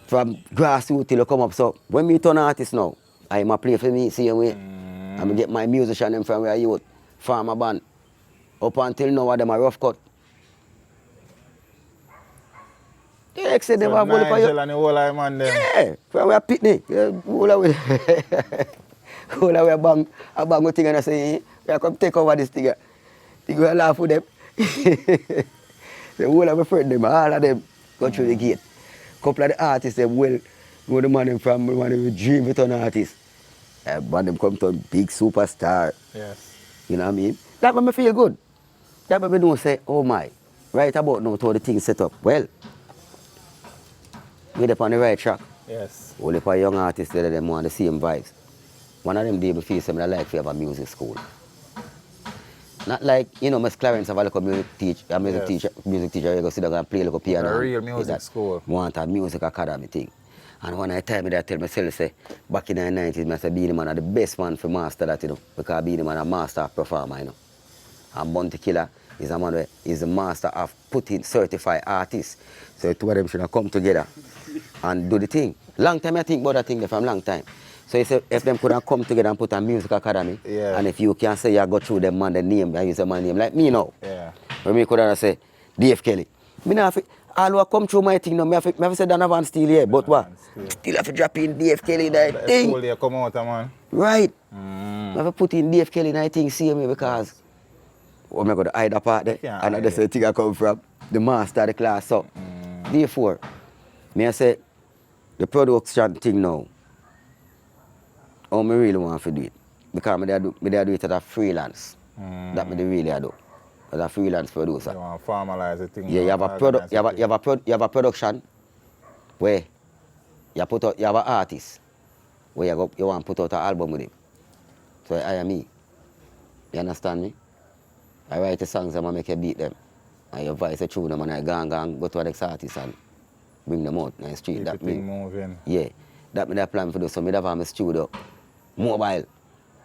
From grassroots till I come up. So when me turn artist now, I'm a play for me same way. I'm get my musician them from where I youth, farm a band. Up until now, them a rough cut. Yeah, except them have Nigel and the whole eye man them. Yeah, from where picnic. Yeah, whole away. Whole away a bang with thing and I say, we come take over this thing. They go laugh with them. The whole of my friend them, all of them go through the gate. Couple of the artists them well, know the man them from one of the dream with an artist. But them come to a big superstar. Yes. You know what I mean? That made me feel good. That made me know say, oh my, right about now how the thing set up. Well, we're up on the right track. Yes. Only for young artists that them want the same vibes. One of them day me feel something like to have a music school. Not like, you know, Miss Clarence have a little music teacher, you go sit down and play a little piano. A real music school. Want a music academy thing. And when I tell me that, I tell myself, say, back in the 90s, I say, Beenie Man are the best man for master that, you know, because Beenie Man is a master of performer, you know. And Bounty Killer is a man who is a master of putting certified artists. So two of them should have come together and do the thing. Long time I think about that thing from long time. So if them could have come together and put a music academy, and if you can say you go through them man the name, I use a man name like me now. Yeah. When me could have say Dave Kelly. Me not all who come through my thing now, me have to say Donovan Steele here, but what? Still have to drop in Dave Kelly in that thing. School come out, man. Right. I have to put in Dave Kelly in that thing, see me, because I'm going to hide a part there. And that's the thing I come from. The master of the class. So, therefore, me I say, the production thing now, how I really want to do it. Because I do it as a freelance. That me really do. As a freelance producer. You want to formalize the thing. Yeah, you have a production where you have an artist where you want to put out an album with him. So I am me. You understand me? I write the songs and I make you beat them. And you voice a tune them and I go to the next artist and bring them out in the street. Keep that the thing moving. Yeah. That me that plan for do. So I have my studio mobile.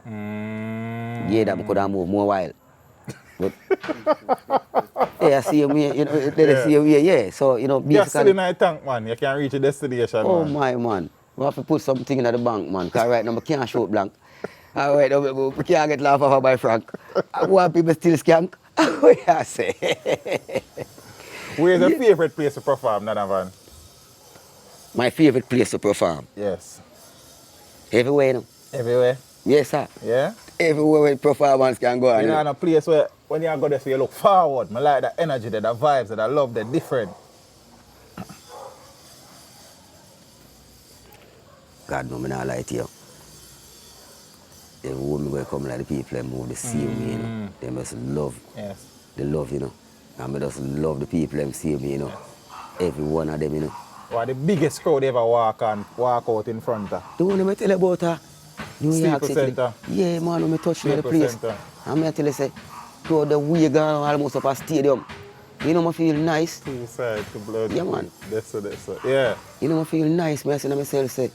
Yeah, that I could have moved mobile. But yeah, see me, you know, yeah. So, you know, basically. You're still in a tank, man. You can't reach a destination, oh, man. my man. We have to put something in the bank, man. Because right now I can't show blank. All right, now we can't get laughed off by Frank. I want people still skank. What you say? Where's your favorite place to perform, Donavan? My favorite place to perform? Yes. Everywhere, you know. Everywhere? Yes, sir. Yeah? Everywhere where performance can go. You know, in a place where when you go there, so you look forward. I like the energy, the vibes, the love, the different. God, no, I don't lie to you. Every woman will come like the people that move the same way, you know. They must love. Yes. They love, you know. And I just love the people that see me, you know. Every one of them, you know. What the biggest crowd ever walk out in front of? The one I tell you about her. New York City. Center. Yeah, man, when I touch the place. Center. And I tell you, say, crowd the way gone almost up a stadium. You know, I feel nice. Two sides to blood. Yeah, man. That's so. Yeah. You know, I feel nice. I say to myself, say,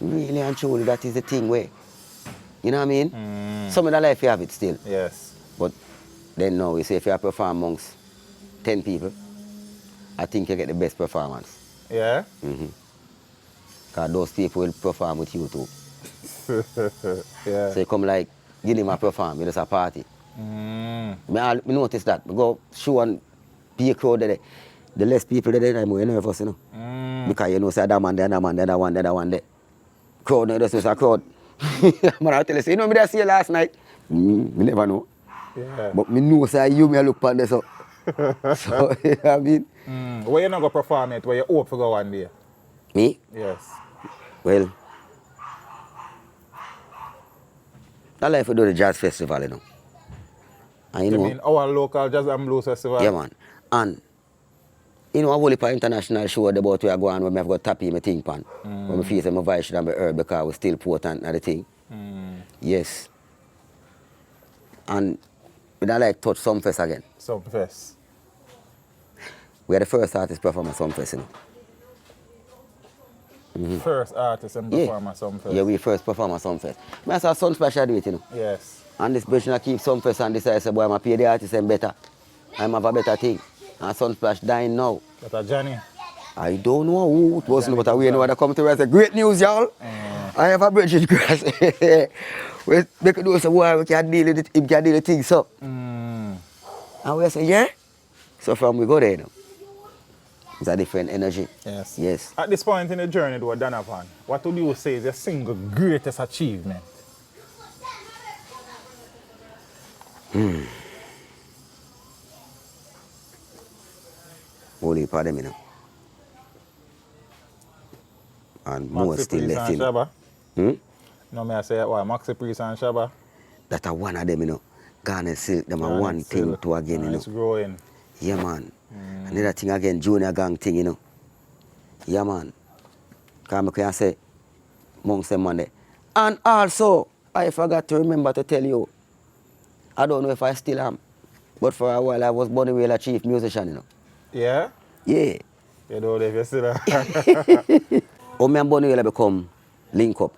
really and truly, that is the thing where, you know what I mean? Some of the life you have it still. Yes. But then now, we say if you perform amongst 10 people, I think you get the best performance. Yeah? Because those people will perform with you too. Yeah. So you come like, give them a perform, you just a party. Mm. I notice that. I go show and be a crowd there. The less people there, the more nervous, you know. Because you know, say that man there, that man there, that one there, that one there. Crowd, no, just a crowd. Man, I tell you, say, you know me that see you last night? Me never know. Yeah. But me know, say, you me look upon this, so. So, you know what I mean? Where you not going to perform it, where you hope to go one day? Me? Yes. Well, I like to do the jazz festival, you know. And You mean our local jazz and blues festival? yeah, man. And, you know, I will for international show about where I go and when I have got tappy my thing pan. When I feel my voice should have been heard because we still important and the thing. Yes. And we don't like touch Sumfest again. Sumfest. We are the first artist perform at Sumfest, you know. First artist and performer Sumfest. Yeah, we first perform at Sumfest. I saw Sun Special do it, you know. Yes. And this person keep Sumfest and decide, say, boy, I'm pay the artist and better. I'm have a better thing. And Sunsplash dying now. That's Johnny. I don't know who it was, but we know what come to us. Great news, y'all. I have a British grass. We can do some work, we can deal with it, we can deal with things up. And we say, yeah. So from we go there, you know. It's a different energy. Yes. Yes. At this point in the journey, though, Donavan, what would you say is your single greatest achievement? Holy pardon me now. And more Maxi still Priest left and in. Shabba? No, may I say why? Maxi Priest and Shabba? That are one of them, you know. Garnet Silk, them are Garnet one thing Silk. to again, you know. It's growing. Yeah, man. Another thing again, Junior Gang thing, you know. Yeah, man. Because I can say, amongst them on there. And also, I forgot to remember to tell you, I don't know if I still am, but for a while I was Bonnie Wailer chief musician, you know. Yeah? Yeah. You know if you see that. Oh, me and Bonnie Wailer become link up.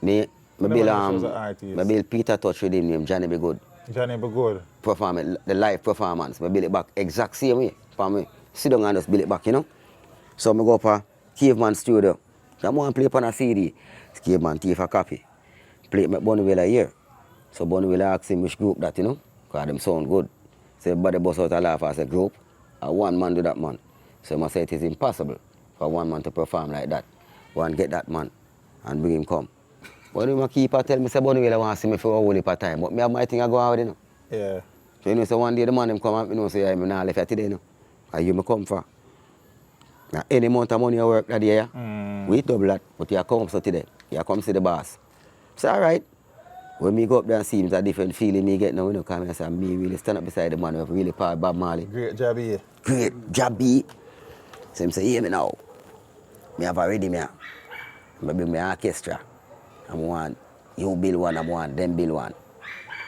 Me Donavan build Peter Touch with him named Johnny Be Good. Johnny Be Good. Performance, the live performance. I build it back exact same way for me. Sit down and just build it back, you know. So I go up a Caveman studio. I want to play upon a CD. Caveman take a copy. Play it with Bonnie Wailer here. So Bonnie Wailer asked him which group that, you know. Because them sound good. So everybody bust out a laugh as a group. And one man do that man. So I say it is impossible for one man to perform like that. One get that man and bring him come. But my keeper tell me say Bonnie Wailer want to see me for a whole heap of time. But me have my thing I go out, you know. Yeah. So you know, so one day the man him come and you know say I'm not left here today, you know. And you me come for. Now any amount of money I work that day, yeah, we double that, but you come so today. You come see the boss. So alright. When me go up there and see him, it's a different feeling me get now, you know, because I say me really stand up beside the man who really part Bob Marley. Great job here. Great job, B. So him say, hear me now. Me have already me. I bring my orchestra. I want you build one, I want them build one.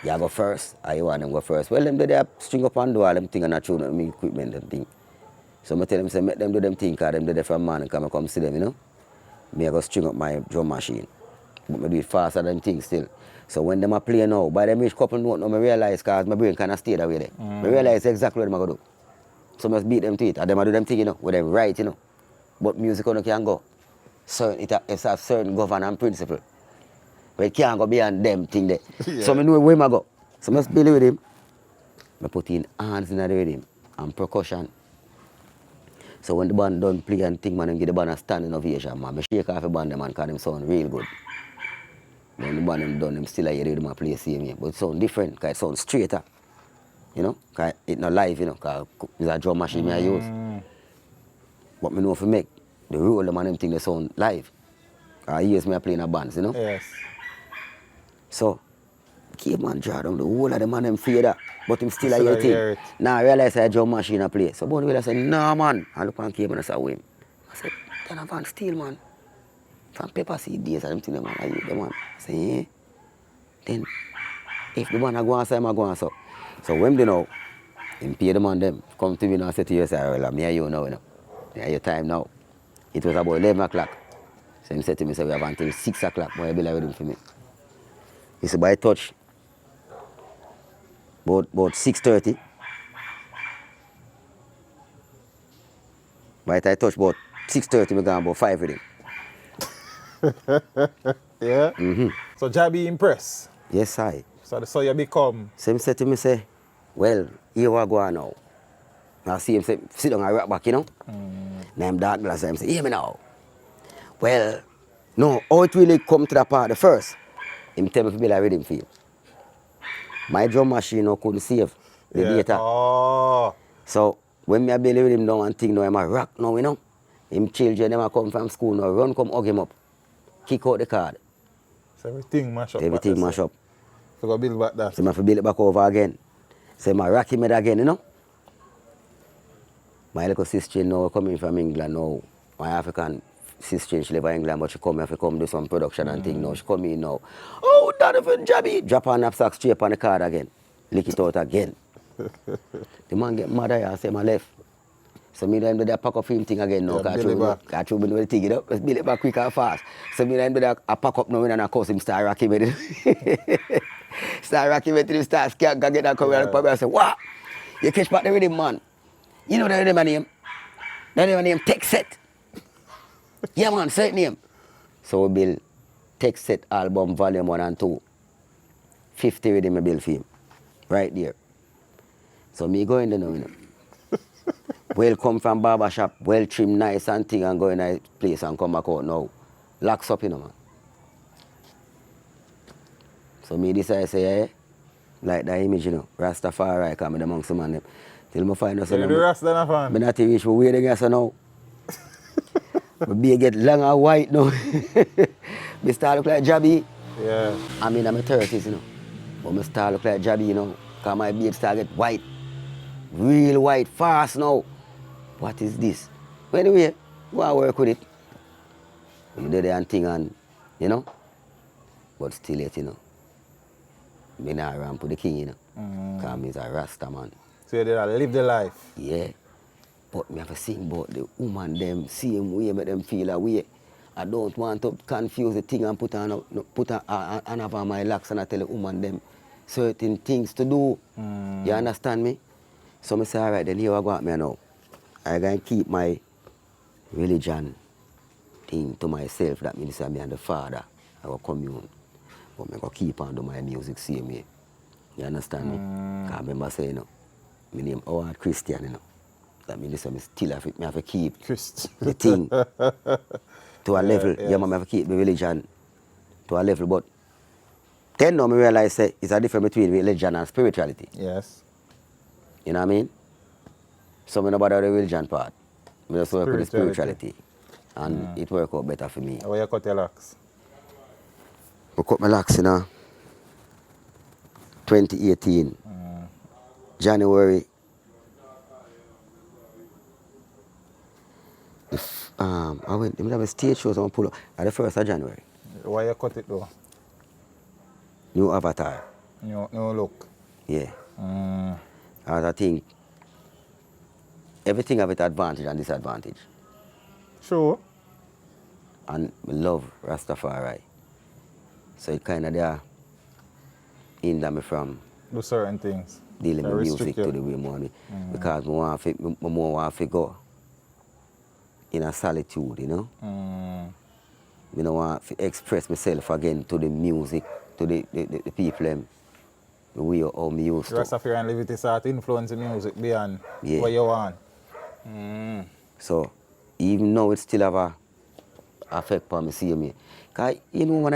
You go first, or you want them go first. Well, them do they string up and do all them things and not tune up me equipment and thing. So I tell them, say, make them do them things, because them do them from morning, because I come see them, you know. Me I go string up my drum machine. But I do it faster than things still. So when them are playing now, by them reach couple notes, I realize, because my brain kind of stay that way there. I realize exactly what I'm going to do. So I must beat them to it. And them do them thing, you know, with them right, you know. But music only can go. Certain, it has certain governance principle. But it can't go beyond them thing there. Yeah. So I know where I go. So I must build with him. I put in hands in the rhythm and percussion. So when the band done play and thing, man, I give the band a standing ovation, man. I shake off the band, man, because them sound real good. When the band them done, them still hear them play same way. But it sound different, because it sound straighter. You know, because it's not live, you know, because it's a drum machine I use. But I know if I make the rule, the man, them think they sound live. Because years me playing a band, you know. Yes. So, keep man draw down the whole of the man them fear that. But him still Still hear a thing. hear it. Now I realize I drum machine a play. So Bonnie Wailer say, nah man. I look on Caveman and say, him. I said, Donovan Steel, man. From Pepper Seed days and them thing, man. I use the man. I say, yeah. Then, if the man I go on say, I go on so. So when they know, him pay the man them. Come to me and say to you, say, well, me and you now, you know. Yeah, your time now. It was about 11 o'clock. So he said to me, say, we have until 6 o'clock. Boy, you be like with him for me. He said, by touch. About 6:30. Right, I touch about 6:30, me gone about 5 with him. Yeah? So Jabby impressed. Yes, I. So you become... So him say to me, say, well, here we go on now. I see him say, sit down and rock back, you know. Now him dark glass, him say, hear me now. Well, no, how it really come to that part, the first, him tell me to build a rhythm for you. My drum machine now couldn't save the data. Oh. So when me a build a rhythm down and thing now, him a rock now, you know. Him children, them a come from school now, run come hug him up. Kick out the card. So everything mash up. Everything mash up. So go build back that. So I have to build it back over again. So I rock him again, you know. My little sister now coming from England now. My African sister, she live in England, but she come here to come do some production and thing now. She come in now. Oh, Donovan, Jabby. Drop her knapsack straight on the card again. Lick it out again. The man get mad and say, my left. So me then do that pack up him thing again now. Yeah, I try to take it up. Let's build it back quick and fast. So me then do that I pack up now and I cause him start rocking with it. Start rocking with it, start scared, get that come and I say, what? You catch back the rhythm, man. You know the rhythm name? The rhythm name Tech Set. Yeah man, certain name. So we build Tech Set album volume 1 and 2. 50 rhythm I build for him. Right there. So me go in there now, you know. Well come from barber shop, well trim, nice and thing and go in a place and come back out now. Locks up, you know, man. So me decide say, hey, like that image, you know, Rastafari come in amongst the man them. Till me find us. So you do Rasta fan? Me not reach for where they get so now. My beard get long and white now. Me start look like Jabby. Yeah. I mean, I'm 30s, you know. But me start look like Jabby, you know. Because my beard start get white. Real white, fast now. What is this? But anyway, go and work with it. You do the thing and, you know. But still yet, you know. Me not ramp with the king, you know. Because me is a Rasta man. So you did live the life? Yeah. But me have to sing about the woman them, same way, make them feel a way. I don't want to confuse the thing and put on over my locks and I tell the woman them certain things to do. You understand me? So I say, all right, then here I go at me now. I going to keep my religion thing to myself. That means me and the father, I will commune. But I go keep on do my music same way. You understand me? Because I remember saying, you know, my name Howard Christian, you know. That means I still have to keep the thing to a level. Yes. Yeah, I have to keep the religion to a level. But then now I realize it's a difference between religion and spirituality. Yes. You know what I mean? So I don't bother the religion part. I just work with the spirituality. And it work out better for me. How you cut your locks? I cut my locks in 2018. January. I went, I have a stage show, so I pull up at the 1st of January. Why you cut it though? New avatar. New look. Yeah. As I think everything have its advantage and disadvantage. Sure. And I love Rastafari. So it kind of there hinder me from do certain things. Dealing with music to the way more. Because I want to go in a solitude, you know. I don't want to express myself again to the music, to the people, the way how me used to. Rastafari Liberty start influencing music beyond what you want. So, even though it still have a effect on me, see me. Because, you know,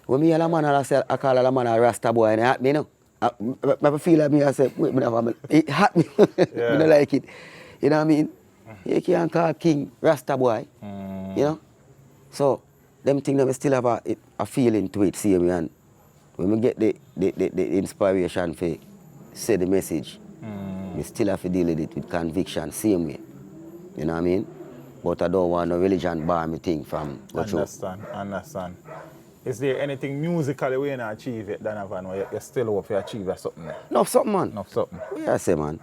when me a man, I call a man a Rasta boy, and it hurt me, you know. I feel like me, I say, wait, it hurt me. I don't like it. You know what I mean? You can't call King Rasta boy. You know? So, them things that we still have a feeling to it, see me, and when we get the inspiration for say the message, we still have to deal with it with conviction, same way. You know what I mean? But I don't want no religion bar me thing from what you Understand. Is there anything musically we not achieve yet, Donovan, or you still hope to achieve or something? No, something, man. No, something. Yeah, I say, man.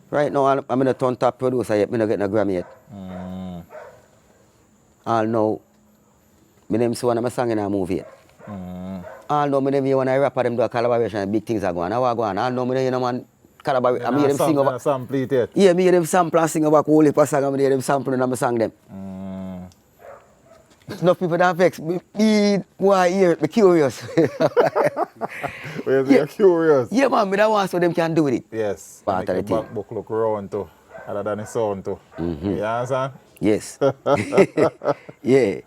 Right now, I'm in a ton top producer yet. I'm not getting a Grammy yet. All now, my name is one of my song in a movie yet. All now, my name when I rap them do a collaboration, big things are going. How are going? All now, my name, you know, man, collaborate. I hear them sing over. Sample it yet. Yeah, me hear them sample and sing over whole heap of song and I hear them sample and I sing them. Enough people that vex me why hear it, me curious. You're curious. Yeah man, me that want so them can do with it. Yes. Part Make of the the thing. back book look round too. Other than the sound too. You understand? Yes. Yeah.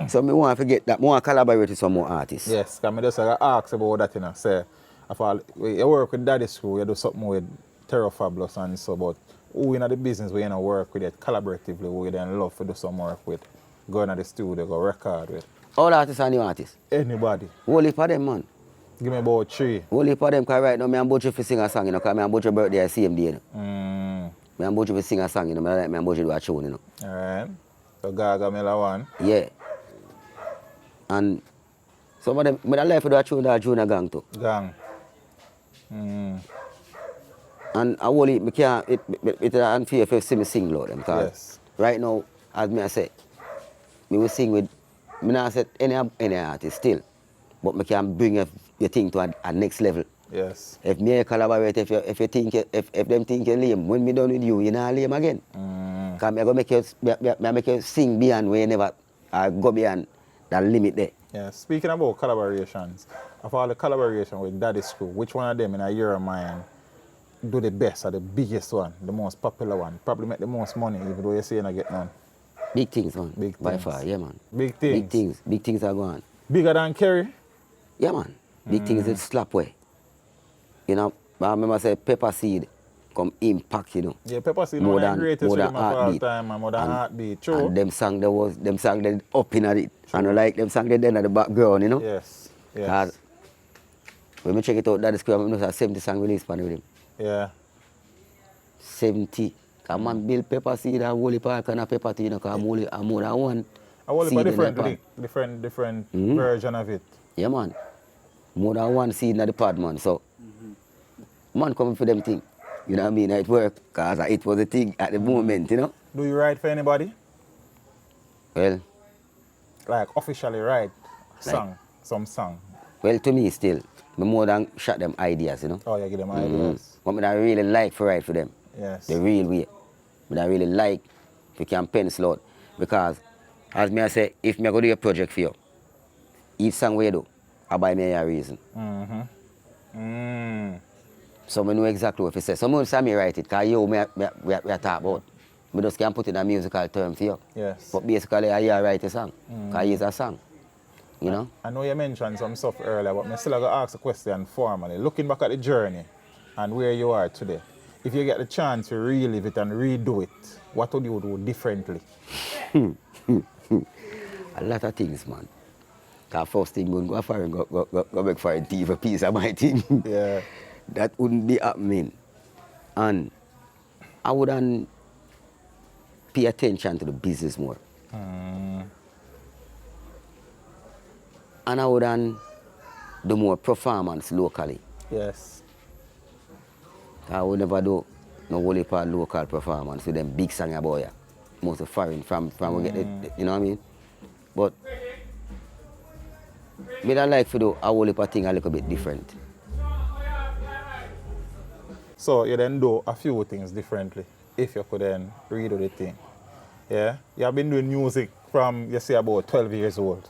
So me want to get that. I want to collaborate with some more artists. Yes, because I just ask about that, you know. Say, you work with Daddy Screw, you do something with Terror Fabulous and so, but who in the business where you work with it collaboratively, who you then love to do some work with, go into the studio, go record with? All artists and new artists? Anybody. Whole heap of them, man. Give me about 3. Whole heap of them, because right now, me and Butcher for sing a song, you know, because me and Butcher birthday is same day, you know. Me and Butcher for sing a song, you know, me and Butcher do a tune, you know. Alright. So Gaga Miller one. Yeah. And some of them, I like to do a tune that Junior Gang too. Gang. And I only, me can't, it's unfair if you see me sing loud them, because Yes. right now, as me I say, me will sing with, me not say any artist still, but me can bring your thing to a next level. Yes. If me collaborate, if you think, if them think you're lame, when me done with you, you're not lame again. Because me go make you sing beyond where you never, go beyond that limit there. Yeah. Speaking about collaborations, of all the collaboration with Daddy Screw, which one of them in a year of mine do the best or the biggest one, the most popular one, probably make the most money, even though you say you not get none? Big things, man. Big By things. far, yeah, man. Big things. Big things. Big things are going. Bigger than Kerry? Yeah, man. Big things is slap way. You know, I remember say Pepper Seed come impact, you know. Yeah, Pepper Seed More one of than- the greatest more than rhythm of all Heartbeat. time and more than Heartbeat. True. And them song they up in it. And I like them song they then at the background, you know. Yes. Yes. Cause when me check it out, that is crazy. I know 70 song release pan with him. Yeah. 70. Cause man build Pepper Seed and whole heap of kind of pepper tea, you know, cause I'm more than one. I want seed a in that pan. different version of it. Yeah, man. More than one seed in the pod, man. So, man coming for them thing. You know what I mean? It work, because it was a thing at the moment, you know? Do you write for anybody? Well, Like officially write some song? well, to me still, me more than shot them ideas, you know? Oh, you give them ideas. What me I really like for write for them, Yes. the real way. Me I really like if you can pencil out. Because, as me I say, if me I go do a project for you, each song we do, I buy me a reason. So I know exactly what you say. Someone say me write it, because you we talk about. I just can put in a musical term for you. Yes. But basically, I write a song, because it's a song. You know? I know you mentioned some stuff earlier, but I still got to ask a question formally. Looking back at the journey and where you are today, if you get the chance to relive it and redo it, what would you do differently? A lot of things, man. Because first thing, I'm going to go for and go back for a thief a piece of my thing. Yeah. That wouldn't be happening. And I wouldn't pay attention to the business more. And I wouldn't do more performance locally. Yes. I would never do no whole heap of local performance with them big song about ya. Most of foreign from we get it, you know what I mean? But me I like to do a whole heap of thing a little bit different. So you then do a few things differently if you could then redo the thing. Yeah? You have been doing music from, you say, about 12 years old.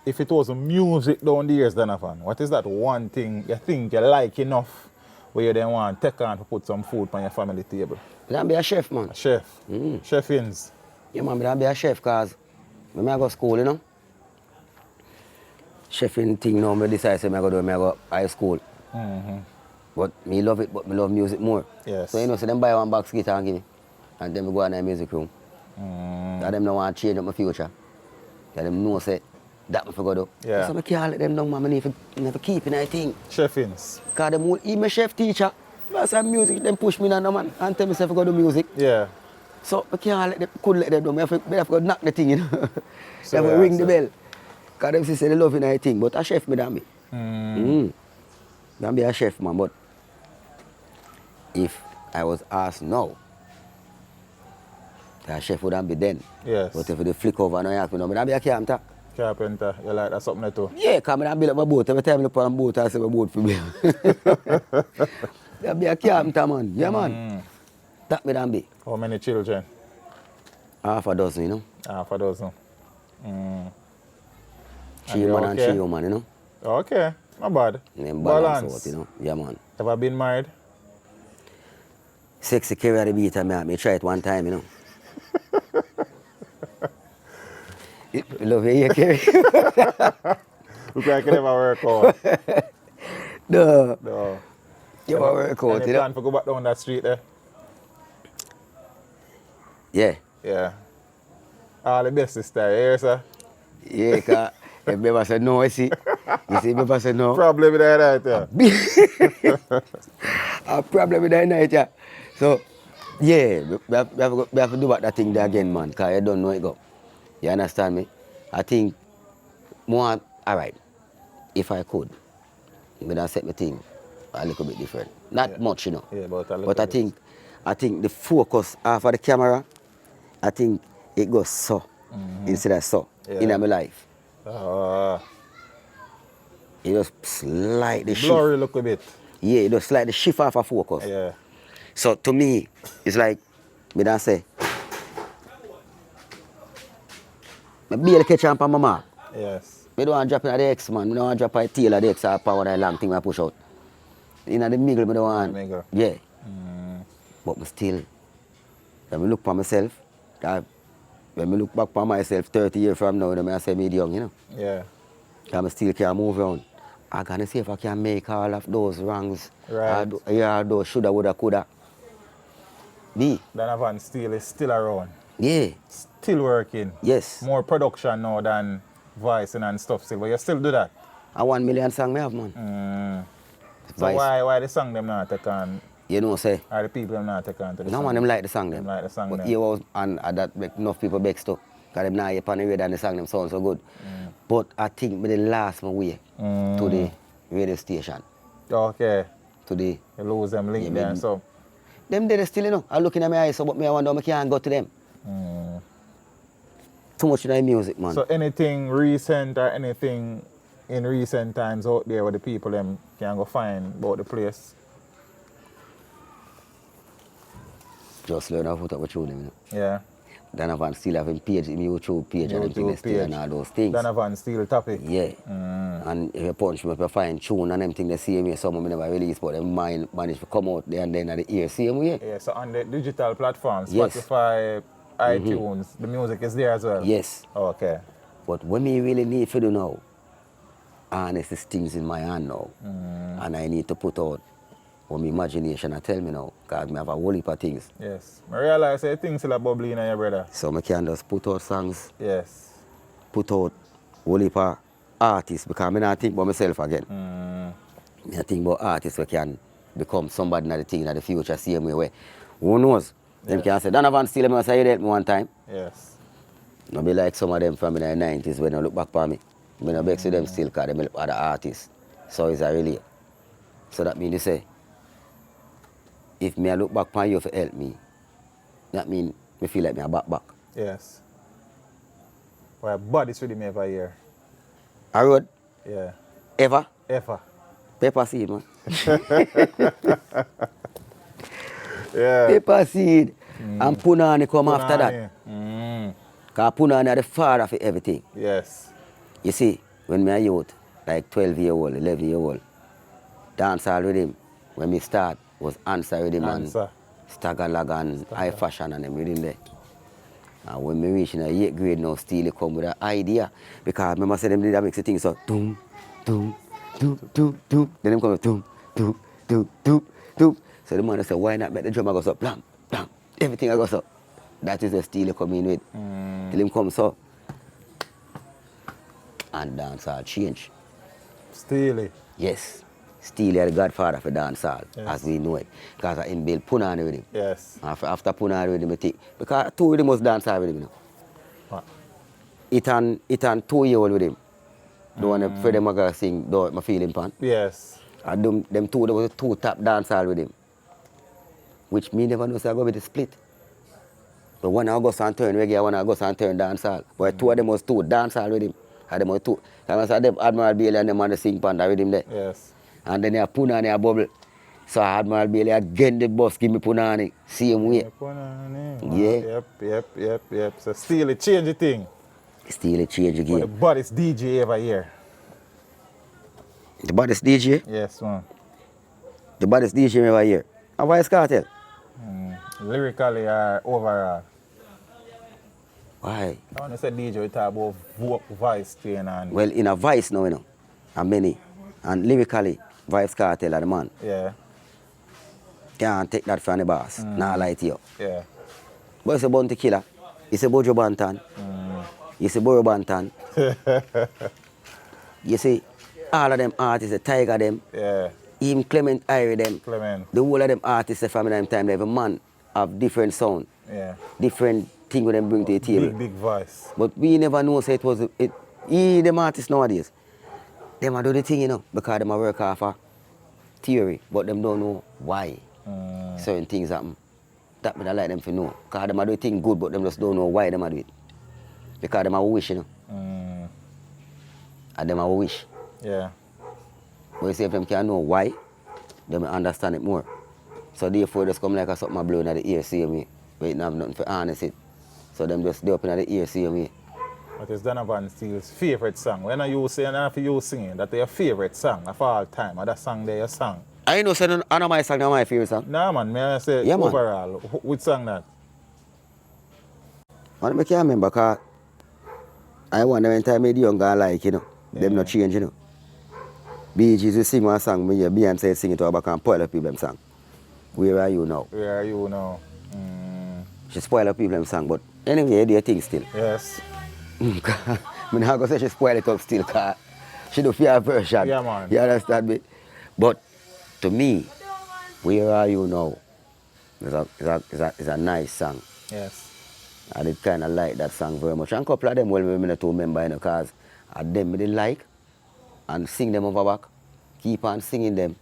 If it was music down the years, Donavan, what is that one thing you think you like enough where you then want to take on to put some food on your family table? Me be a chef, man. A chef. Chef-ins. Yeah, man, me be a chef because when I go to school, you know. Chefing thing now, I decide to go high school. But me love it, but me love music more. Yes. So, you know, so them buy one box guitar and give me. And then we go in the music room. That them don't want to change up my future. That them know say that me for go do. Yeah. So I can't let them know, man. I need to keep in that thing. Chef-ins. Because them will even chef teacher. That's some music, them push me down, man, and tell me if I go do music. Yeah. So I can't let them, couldn't let them do. I have to go knock the thing, you know. So I have yeah, to ring the so- bell. Because them say they love in that thing. But a chef me than me. I be a chef, man. But if I was asked now, the chef wouldn't be then. Yes. But if they flick over and I ask me, no, I be a carpenter. Carpenter. You like that something too? Yeah, because I build up my boat. Every time I look on a boat, I say my boat for me. That be a carpenter, man. Yeah, man. That me damn big. How many children? Half a dozen, you know. Half a dozen. And 3 they man and okay? 3 woman, you know. Okay, not bad. Then balance out, you know. Yeah, man. Ever been married? Sexy carry the beat and me try it one time, you know. Love you, carry. Look like you never work out. No. No. You never work out, Any you know. plan to go back down that street there? Yeah. Yeah. All the best this time, you hear, sir? Yeah, because if Beba said no, you see. You see, Beba said no. Problem with that right there. A problem with that night, yeah. So, yeah, we have to do back that thing there again, man, because you don't know it go. You understand me? I think more, all right, if I could, I'm going to set my thing a little bit different. Not much, you know. Yeah, but a little But bit. I think the focus off of the camera, I think it goes so instead of so in my life. It just slightly shift. Blurry look a bit. Yeah, it just slightly shift off of focus. Yeah. So to me, it's like, me don't say, I barely catch on my mark. Yes. I don't want to drop in the X, man. I don't want to drop a tail of the X or power that long thing I push out. In the middle, I don't want. Middle. Yeah. But I still, when I look for myself, when I look back for myself 30 years from now, I say me young, you know. Yeah. I still can move around. I'm going to see if I can make all of those wrongs. Right. Those shoulda, woulda, coulda. Donovan Steele is still around. Yeah. Still working. Yes. More production now than voicing and stuff still, but you still do that. A 1 million song I have, man. So why the song them not take on? You know, say. Are the people them not take on to the No song? one them like the song them. Them like the song but them. here was and that make enough people vex too. Because them not hear on the radio and the song them sound so good. But I think me the last my way to the radio station. Okay. To the You lose them link Yeah, there. man. So them they still, you know. I looking at my eyes, so but me I wonder how I can't go to them. Too much in the music, man. So anything recent or anything in recent times out there where the people them can go find about the place? Just learn how to put up with them, you know. Yeah. Donovan still have him page, him YouTube page and YouTube them still and all those things. Donovan Steele topic. Yeah. And if you punch me, if you find tune and them things they see me, some of me never release, but them mind manage to come out there and then at the ear, same way. Yeah, so on the digital platforms, Yes. Spotify, iTunes, the music is there as well? Yes. Okay. But what me really need to do now, honest is things in my hand now. And I need to put out what my imagination I tell me now, because I have a whole heap of things. Yes. I realize that things still are bubbling in your brother. So I can just put out songs, Yes. put out whole heap of artists, because I don't think about myself again. I think about artists who can become somebody in the thing in the future, same way. Who knows? Them can say, Donovan Steele, I say you help me one time. Yes. Not be like some of them from in the 90s when I look back for me. I don't vex with them still because they help other artists. So it's a relay. So that means they say, if me I look back on you to help me, that means me feel like me a back. Yes. Well, body's with me every year. I road, Yeah. ever, Ever. pepper seed, man. Yeah. Pepper seed. And punani come after that. Because punani are the father of everything. Yes. You see, when me a youth, like 12-year-old, 11-year-old, dancehall rhythm, when me start, was answer rhythm Answer. and stagger lag and high fashion and them rhythm there. And when me reach in a 8th grade now, Steele come with an idea. Because remember say them did that mix the thing so doom, doom, doom, doom, doom. Then them come with doom, doom, doom, doom, doom. So the man say, why not make the drummer go so blam, blam, everything I go so. That is the Steele come in with. Till him come so. And dancehall change. Steely. Yes. Steele is the godfather for dancehall, Yes. as we know it. Because I build punani with him. Yes. After punani with him, I think. Because 2 with him was dancehall with him, you know. What? It and 2-year-old with him. The one that Freddie Maga sing, do my feeling pan. Yes. And them two, there was 2 top dancehall with him. Which me never know, so I go with the split. But one I go and turn reggae, one I go and turn dancehall. But 2 of them was 2 dancehall with him. And them was 2. And I said them Admiral Bailey and them on the sing pan with him there. Yes. And then they have Puna and they have Bubble. So Admiral Bailey again the boss give me punani. Same way. Yeah. Yep. So Steele change the thing. Still a change But the again. baddest DJ ever here. The baddest DJ? Yes, man. The baddest DJ ever here. And why is Cartel? Lyrically or overall. Why? I want to say DJ, we talk about voice train and... Well, in a voice now, you know. And many. And lyrically, Vibes Cartel are the man. Yeah, Can't take that from the boss. Nah lie to you. yeah. But it's a Bounty Killer. It's a Bojo Bantan. It's a Boro Bantan. You see, all of them artists, the Tiger them, Yeah, even Clement Irie them, Clement. the whole of them artists from them time, they have a man of different sound, Yeah. different thing when them bring to the table. Big voice. But we never know say it was them artists nowadays. Them a do the thing, you know, because them a work off a theory, but them don't know why certain things happen. That me I like them to know. Because them a do the thing good, but them just don't know why them a do it. Because them a wish, you know. And them a wish. Yeah. But you see if them can know why, them will understand it more. So therefore it just come like a something a blow in the ear, see me. But it have nothing for harness it. So them just do up in the ear, see me. What is Donovan Steele's favorite song? When are you saying, after you singing, that your favorite song of all time, or that song there your song? I know say none of my song not my favorite song. Nah, man, may I say Yeah, man. overall, which song that? I can't remember because I wonder when time I the young guy like, you know. Them not change, you know. BGs will sing one song, when you Beyonce sing it to her back and spoil the people them song. Where are you now? Where are you now? She spoil the people them song, but anyway, they think still. Yes. I'm not going to say she spoil it up still because she do fear version. Yeah, man. You understand me? But to me, Where Are You Now is a nice song. Yes. I did kind of like that song very much. And a couple of them, well, I don't remember, you know, because them I did like and sing them over back. Keep on singing them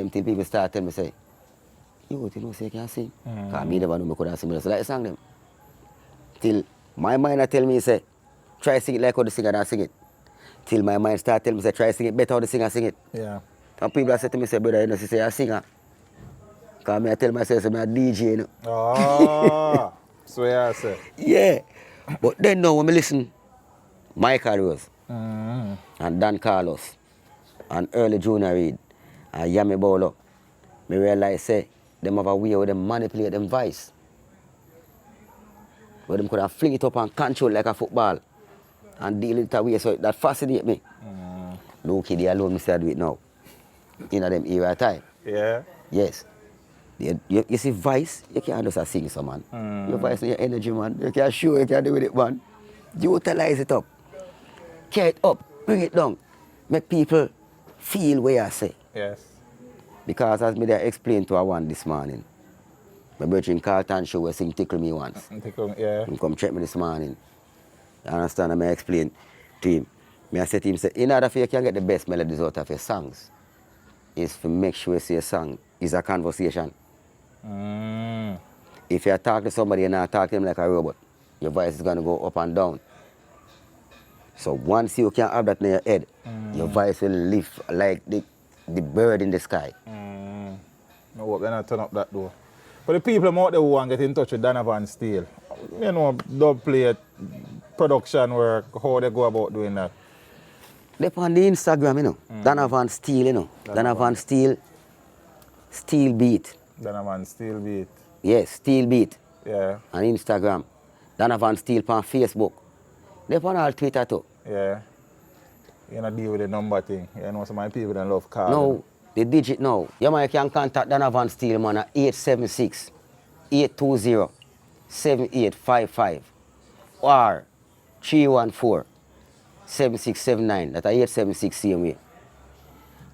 till people start telling me, say, you know, say you can sing. Because I never know I could sing, but I like sing them. Till my mind tell me, say, try sing it like how the singer and sing it. Till my mind start telling me, say, try sing it better how the singer sing it. Yeah. And people say to me, say, brother, you know, say, you're a singer. Because I tell myself, I'm a DJ, you know. Oh, so yeah, say. Yeah. But then now when I listen, Michael Rose and Dan Carlos and Early Junior Reid and Yami Bolo, I realize say them have a way where they manipulate them voice. Where them could have fling it up and control like a football and deal it away, so that fascinates me. Look, they alone, I say I do it now. In them era time. Yeah. Yes. You see voice, you can't just sing some man. Your voice and your energy, man. You can show, you can do with it, man. Utilize it up. Carry it up, bring it down. Make people feel what I say. Yes. Because as I explained to one this morning, my brother in Carlton show was sing Tickle Me once. Yeah. He come check me this morning. You understand? And I explain to him. I said to him, say, in order for you can get the best melodies out of your songs, is to make sure you say a song is a conversation. If you talk to somebody and not talk to them like a robot, your voice is going to go up and down. So once you can have that in your head, your voice will lift like the bird in the sky. I hope they're not turn up that door. For the people out there who want to get in touch with Donovan Steele, you know, dub play, production work, how they go about doing that? They're on the Instagram, you know. Donovan Steele, you know. Donovan Steele, Steel Beat. Donovan Steele beat. Yes, Steel Beat. Yeah. On Instagram. Donovan Steele on Facebook. They're on all Twitter too. Yeah. You know, deal with the number thing. You know, some of my people don't love cars. No, the digit now. You man can contact Donovan Steele man at 876-820-7855 or 314-7679. That's 876 same way.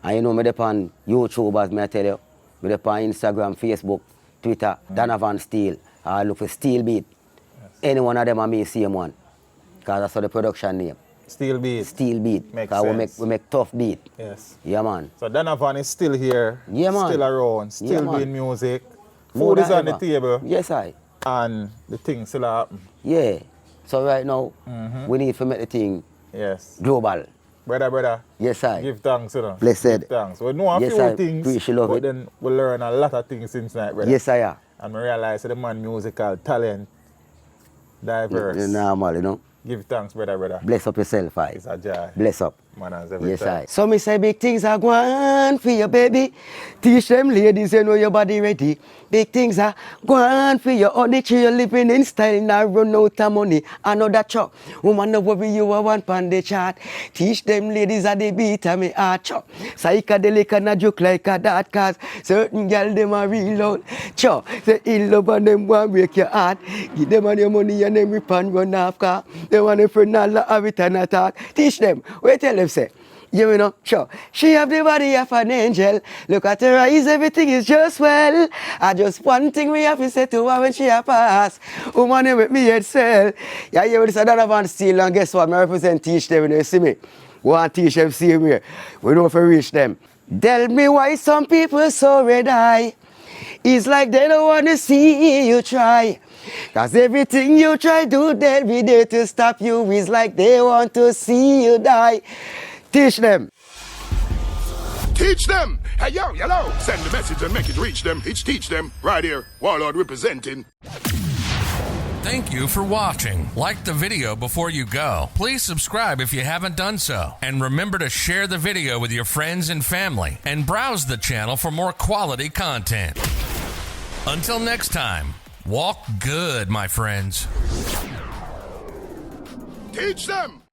And you know me on YouTube, as I tell you. Me on Instagram, Facebook, Twitter, Donovan Steele. I look for Steel Beat. Yes. Any one of them I may see him one. Because that's the production name. Steel beat. Steel Beat. Makes Because we make tough beat. Yes. Yeah, man. So Donovan is still here. Yeah, man. Still around. Still Yeah, doing music. More Food is than on the ever. table. Yes, I. And the thing still happen. Yeah. So right now, we need to make the thing Yes. global. Brother. Yes, I. Give thanks, you know. Blessed. Give thanks. We know a Yes, few I. things, Appreciate love but it. then we learn a lot of things since night, brother. Yes, I am. And I realize that the man musical talent, diverse. Normal, you know. Give thanks, brother. Bless up yourself, I. It's a joy. Bless up. Man, as every Yes, time. I. So me say big things are going for your baby. Teach them ladies, you know your body ready. Big things are going for your honey. You're living in style, now run out of money. I know that chop. Woman, no worry, you are one pan the chart. Teach them ladies at the beat of me heart chop. Psychedelic and a joke like a dart, cause certain girl them are real out. Chop, say in love and them want break your heart. Give them on your money and them rip and run off car. They want a friend all have it and attack. Teach them, wait tell them say. You know, sure. She have the body of an angel. Look at her eyes, everything is just well. I just one thing we have to say to her when she a pass. Woman, you make me head sell. Yeah, you this Donovan Steel, and guess what? I represent teach them when you see me. Want teach them same way. We know if we reach them. Tell me why some people so red eye. It's like they don't want to see you try. Cause everything you try do, they'll be there to stop you. It's like they want to see you die. Teach them. Teach them. Hey, yo, hello. Send the message and make it reach them. It's teach them. Right here. Warlord representing. Thank you for watching. Like the video before you go. Please subscribe if you haven't done so. And remember to share the video with your friends and family. And browse the channel for more quality content. Until next time, walk good, my friends. Teach them.